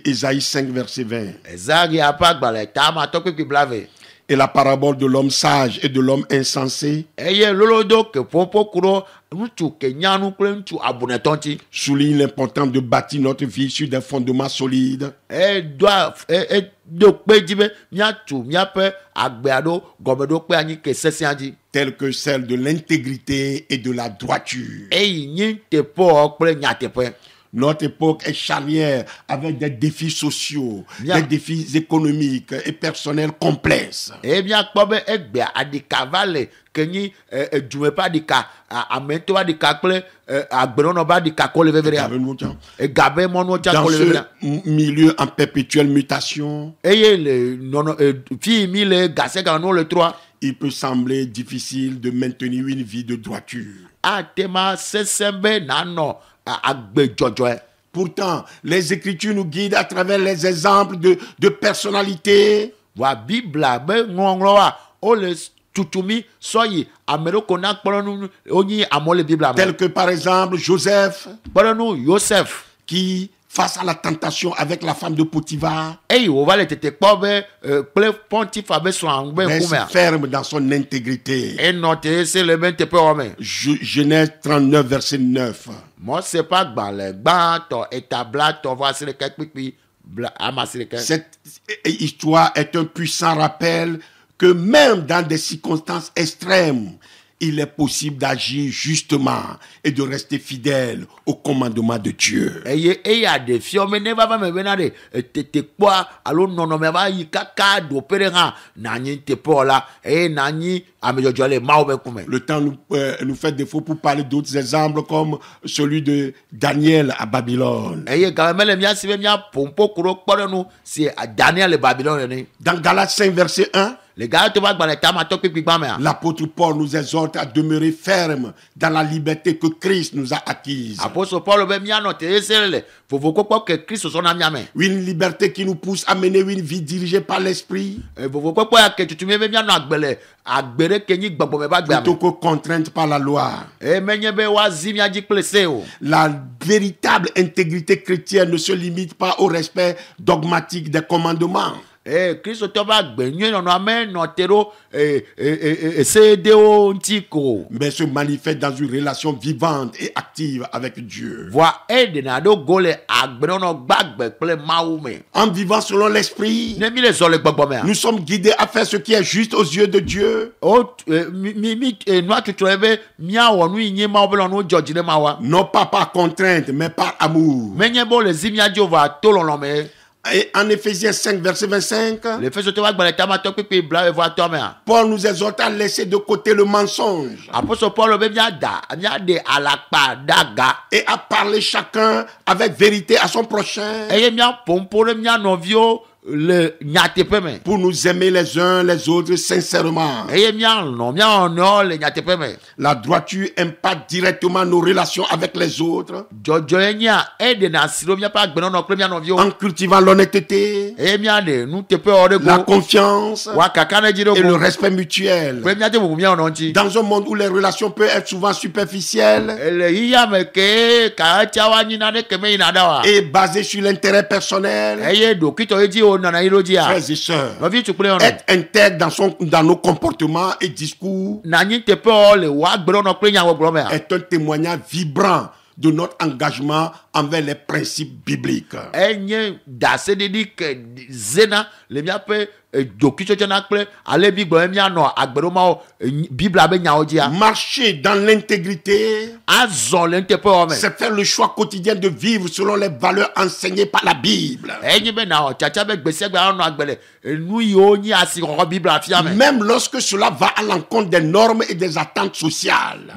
Ésaïe 5, verset 20. Ezaya ƒe agbalẽ tama tɔ kpekpe blave Et la parabole de l'homme sage et de l'homme insensé eye lolodo ke ƒoƒo ku ɖo ŋutsu ke nyanu kple ŋutsu abunɛtɔ ŋuti souligne l'importance de bâtir notre vie sur des fondements solides. edo kpe dzi be míatu míaƒe agbea ɖo gɔmeɖokpe anyi ke sesẽa dzi Telles que celle de l'intégrité et de la droiture. eyi nyi teƒewɔ kple nyateƒe Notre époque est charnière avec des défis sociaux, Bien. des défis économiques et personnels complexes. eye míakpɔ be egbea aɖika va le ke nyi edume ƒe aɖika ametɔ ƒe aɖika kple agbenɔnɔ ƒe aɖika ko le veve ɖea egabe mɔnuwo tsa Dans ko le veve ɖea ce milieu en perpétuelle mutation, eye le nɔnɔ fi mi le gase galɔnuwo le trɔa il peut sembler difficile de maintenir une vie de droiture. ate ma sesẽ be nanɔ agbe dzɔdzɔe Pourtant, les Écritures nous guident à travers les exemples de personnalités wa bibla be ŋɔŋlɔa wo le tutumi sɔ yi ame ɖewo ko na kpɔɖenu wonyi amewo le bibla me tels que par exemple Joseph, kpɔɖenu Yosef qui, face à la tentation avec la femme de Potiphar, eye wòva le tete kpɔ be kple Pɔtifa be srɔ̃a be reste ŋkumea ferme dans son intégrité. enɔ te se le be teƒe wɔ me Genèse 39, verset 9. Mose ƒe agbalẽ gbãtɔ etablatɔ vɔ asi ɖeka kpikpi ama asi ɖeka Cette histoire est un puissant rappel que même dans des circonstances extrêmes, il est possible d'agir justement et de rester fidèle au commandement de Dieu. eye eya ɖeviwo me ne vava me bena ɖe tete kpɔa alo nɔnɔme va yi kaka ɖoƒe ɖe hã nanyi teƒewɔ la eye nanyi amedzɔdzɔ le Mawu ƒe ŋkume Le temps nous fait défaut pour parler d'autres exemples comme celui de Daniel à Babylone. eye game mele mía si be mía ƒo ŋpo ku ɖo kpɔɖenu si Daniel le Babylone ene Dans Galates 5, verset 1, L'apôtre Paul nous exhorte à demeurer ferme dans la liberté que Christ nous a acquise. Une liberté qui nous pousse à mener une vie dirigée par l'esprit plutôt que contrainte par la loi. La véritable intégrité chrétienne ne se limite pas au respect dogmatique des commandements. Mais se manifeste dans une relation vivante et active avec Dieu. En vivant selon l'esprit, nous sommes guidés à faire ce qui est juste aux yeux de Dieu. Non pas par contrainte, mais par amour. Et en Éphésiens 5, verset 25, Paul nous exhorte à laisser de côté le mensonge et à parler chacun avec vérité à son prochain, pour nous aimer les uns les autres sincèrement. La droiture impacte directement nos relations avec les autres en cultivant l'honnêteté, la confiance et le respect mutuel. Dans un monde où les relations peuvent être souvent superficielles et basées sur l'intérêt personnel, frères et sœurs, être intègre dans nos comportements et discours est un témoignage vibrant de notre engagement envers les principes bibliques. Marcher dans l'intégrité, c'est faire le choix quotidien de vivre selon les valeurs enseignées par la Bible. Même lorsque cela va à l'encontre des normes et des attentes sociales.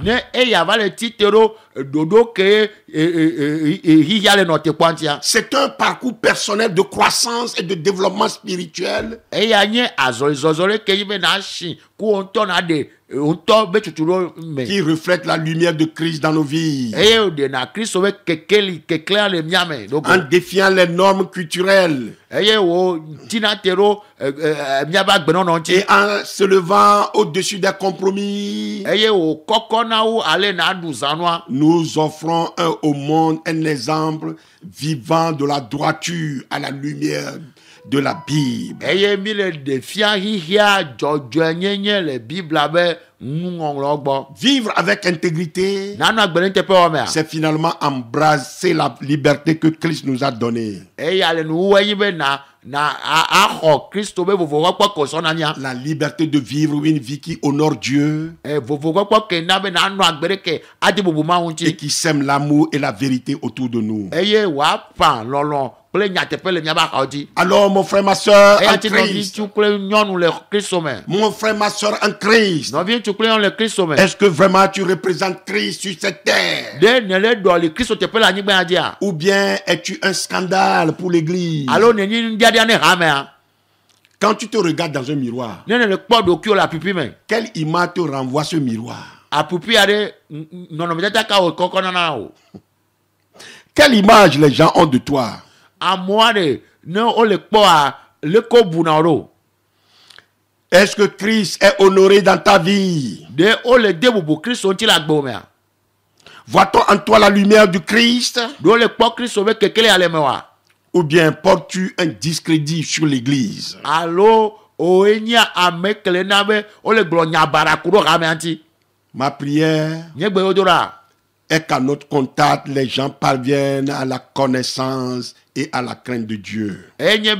C'est un parcours personnel de croissance et de développement spirituel qui reflète la lumière de Christ dans nos vies. En défiant les normes culturelles et en se levant au-dessus des compromis, nous offrons au monde un exemple vivant de la droiture à la lumière de la Bible. Vivre avec intégrité, c'est finalement embrasser la liberté que Christ nous a donnée. La liberté de vivre une vie qui honore Dieu et qui sème l'amour et la vérité autour de nous. Alors mon frère, ma soeur en Christ, mon frère, ma soeur en Christ, est-ce que vraiment tu représentes Christ sur cette terre? Ou bien es-tu un scandale pour l'église? Quand tu te regardes dans un miroir, quelle image te renvoie ce miroir? Quelle image les gens ont de toi? Est-ce que Christ est honoré dans ta vie? Vois-t-on en toi la lumière du Christ? Ou bien portes-tu un discrédit sur l'église? Ma prière est qu'à notre contact, les gens parviennent à la connaissance et à la crainte de Dieu. Alléluia.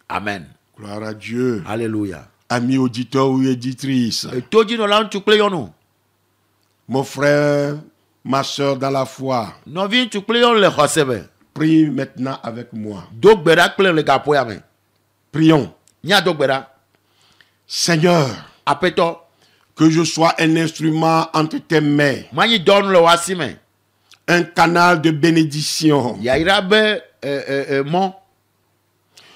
Amen. Gloire à Dieu. Alléluia. Amis auditeurs ou éditrices, mon frère, ma soeur dans la foi, prie maintenant avec moi. Prions. Seigneur, Que je sois un instrument entre tes mains. Mani donne le wasime. Un canal de bénédiction. Yairabe mon.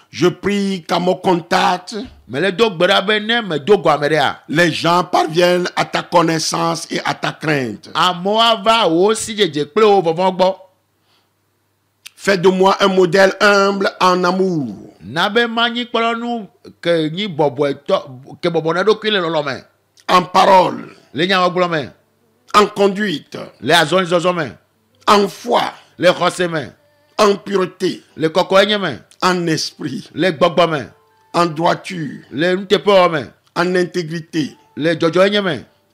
Je prie qu'à mon contact, les gens parviennent à ta connaissance et à ta crainte. Fais de moi un modèle humble en amour. En parole. En conduite. En foi. En pureté. En esprit. En droiture. En intégrité.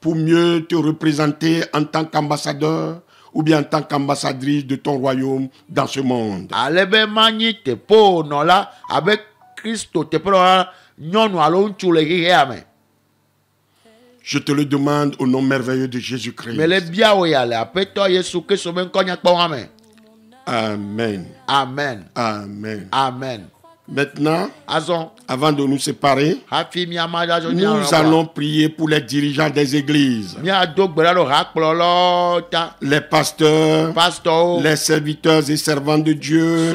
Pour mieux te représenter en tant qu'ambassadeur ou bien en tant qu'ambassadrice de ton royaume dans ce monde. Je te le demande au nom merveilleux de Jésus-Christ. Amen. Amen. Amen. Amen. Maintenant, avant de nous séparer, nous allons prier pour les dirigeants des églises, les pasteurs, les serviteurs et servants de Dieu,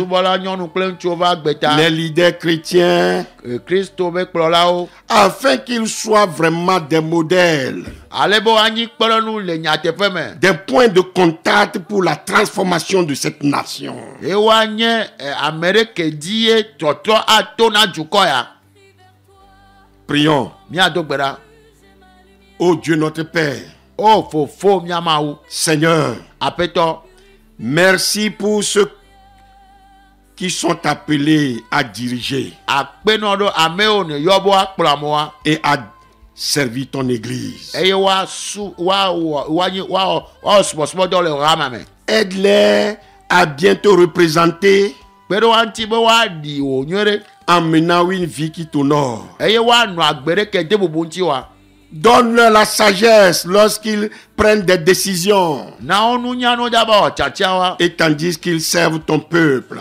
les leaders chrétiens, afin qu'ils soient vraiment des modèles, des points de contact pour la transformation de cette nation. Prions. Ô Dieu notre Père, Seigneur, merci pour ceux qui sont appelés à diriger et à servir ton église. Aide-les à bien te représenter en menant une vie qui t'honore. Donne-leur la sagesse lorsqu'ils prennent des décisions et tandis qu'ils servent ton peuple.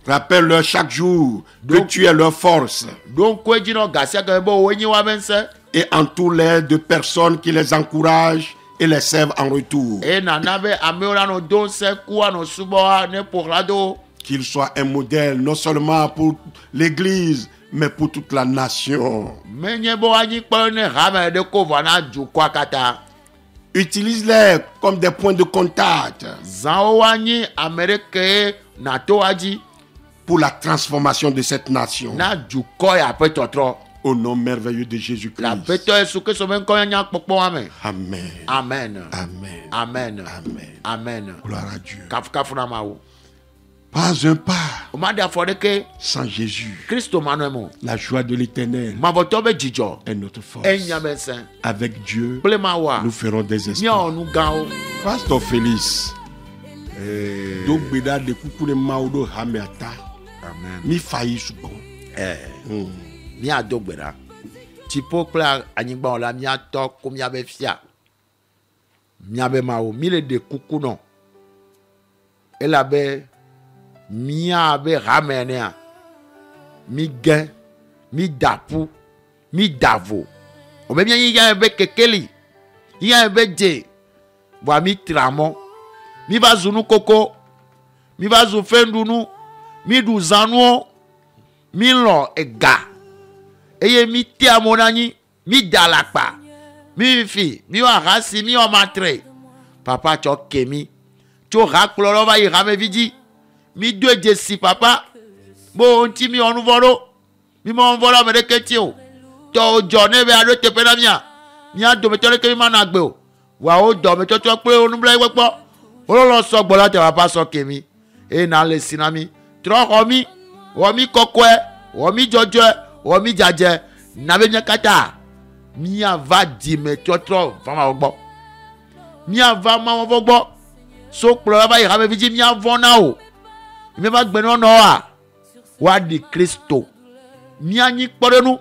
Rappelle-leur chaque jour que tu es leur force et entoure-les de personnes qui les encouragent et les servent en retour. Qu'il soit un modèle non seulement pour l'église, mais pour toute la nation. Utilise-les comme des points de contact pour la transformation de cette nation. Au nom merveilleux de Jésus-Christ. Amen. Amen. Amen. Amen. Amen. Amen. Gloire à Dieu. Pas un pas sans Jésus. La joie de l'Éternel est notre force. Avec Dieu, nous ferons des exploits. Pasteur Félix. Mi failli souvent. Mi adogbera. Tipo kla anyigba ola mi ato ko mi abe fia. Mi abe mawo mi le de kuku no. Elabe mi abe ramenea. Mi gen, mi dapu, mi davo. Obe mi yi be kekeli. Yi be je. Wa mi tramo. Mi va zunu koko. Mi va zu fendunu. Mi du zanu. Mi lo ega. Eye mi te amonani, mi dalakpa, mi fi, mi wa rasi, mi wa matre. Papa cho kemi, cho raklolo va y rame vidi. Mi dwe jesi papa, bo onti mi onuvoro, mi mo onvoro me de ketio. To jone be ado te pena mia. Mi ado me tole ke mi managbe o. Wa o do me to pe onubla wepo. O lo so gbo la te papa so kemi. E na le sinami. Tro homi, homi kokwe, homi jojo. Omi jaje nabe nyakata mi ava di me totro fama ogbo mi ava ma won fogbo so plo ba yi ha me viji mi avon na o mi ba gbe no wa di Kristo mi anyi porenu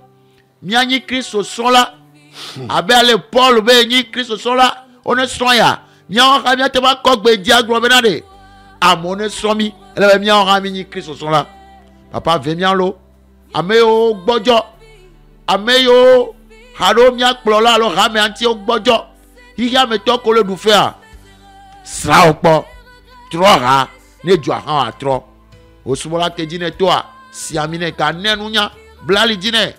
mi anyi Kristo sola abe ale Paul be anyi Kristo sola one soya mi an ha mi te ba ko gbe di agro be na de amone so mi ele mi an ha mi Kristo sola papa ve mi an lo ame o gbojo ameyo haro mia kplola alo hame anti ogbojo hiya me to ko le du fe a sra opo tro ha ne ju ha atro osumola te jine to a si amine ka nenu nya blali jine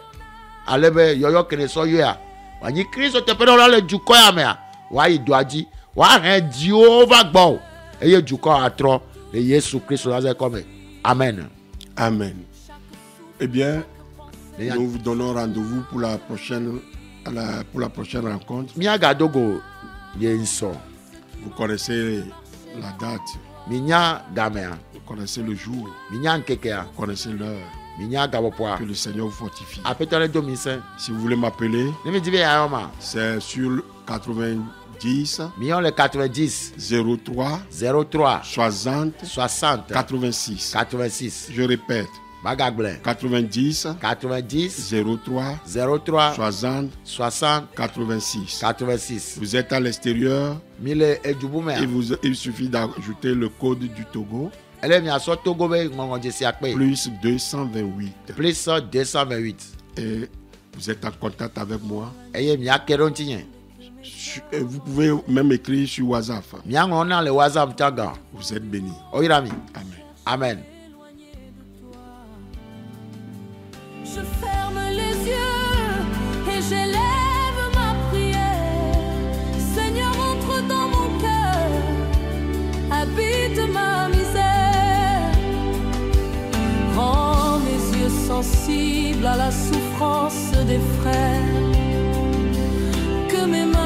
alebe yoyo kene so yo a wanyi Kristo te pedo la le ju ko ya me a wa yi do aji wa hen Jehovah gbo eye ju ko atro le Yesu Kristo la ze comme amen. Amen. Eh bien, nous vous donnons rendez-vous pour la prochaine rencontre. Vous connaissez la date. Vous connaissez le jour. Vous connaissez l'heure. Que le Seigneur vous fortifie. Si vous voulez m'appeler, c'est sur le 90 03 60 86. Je répète. 90 03 60 86. Vous êtes à l'extérieur. Il suffit d'ajouter le code du Togo. Plus 228. Et vous êtes en contact avec moi. Vous pouvez même écrire sur WhatsApp. Vous êtes bénis. Amen. Amen. Je ferme les yeux et j'élève ma prière. Seigneur, entre dans mon cœur, habite ma misère. Rends mes yeux sensibles à la souffrance des frères. Que mes mains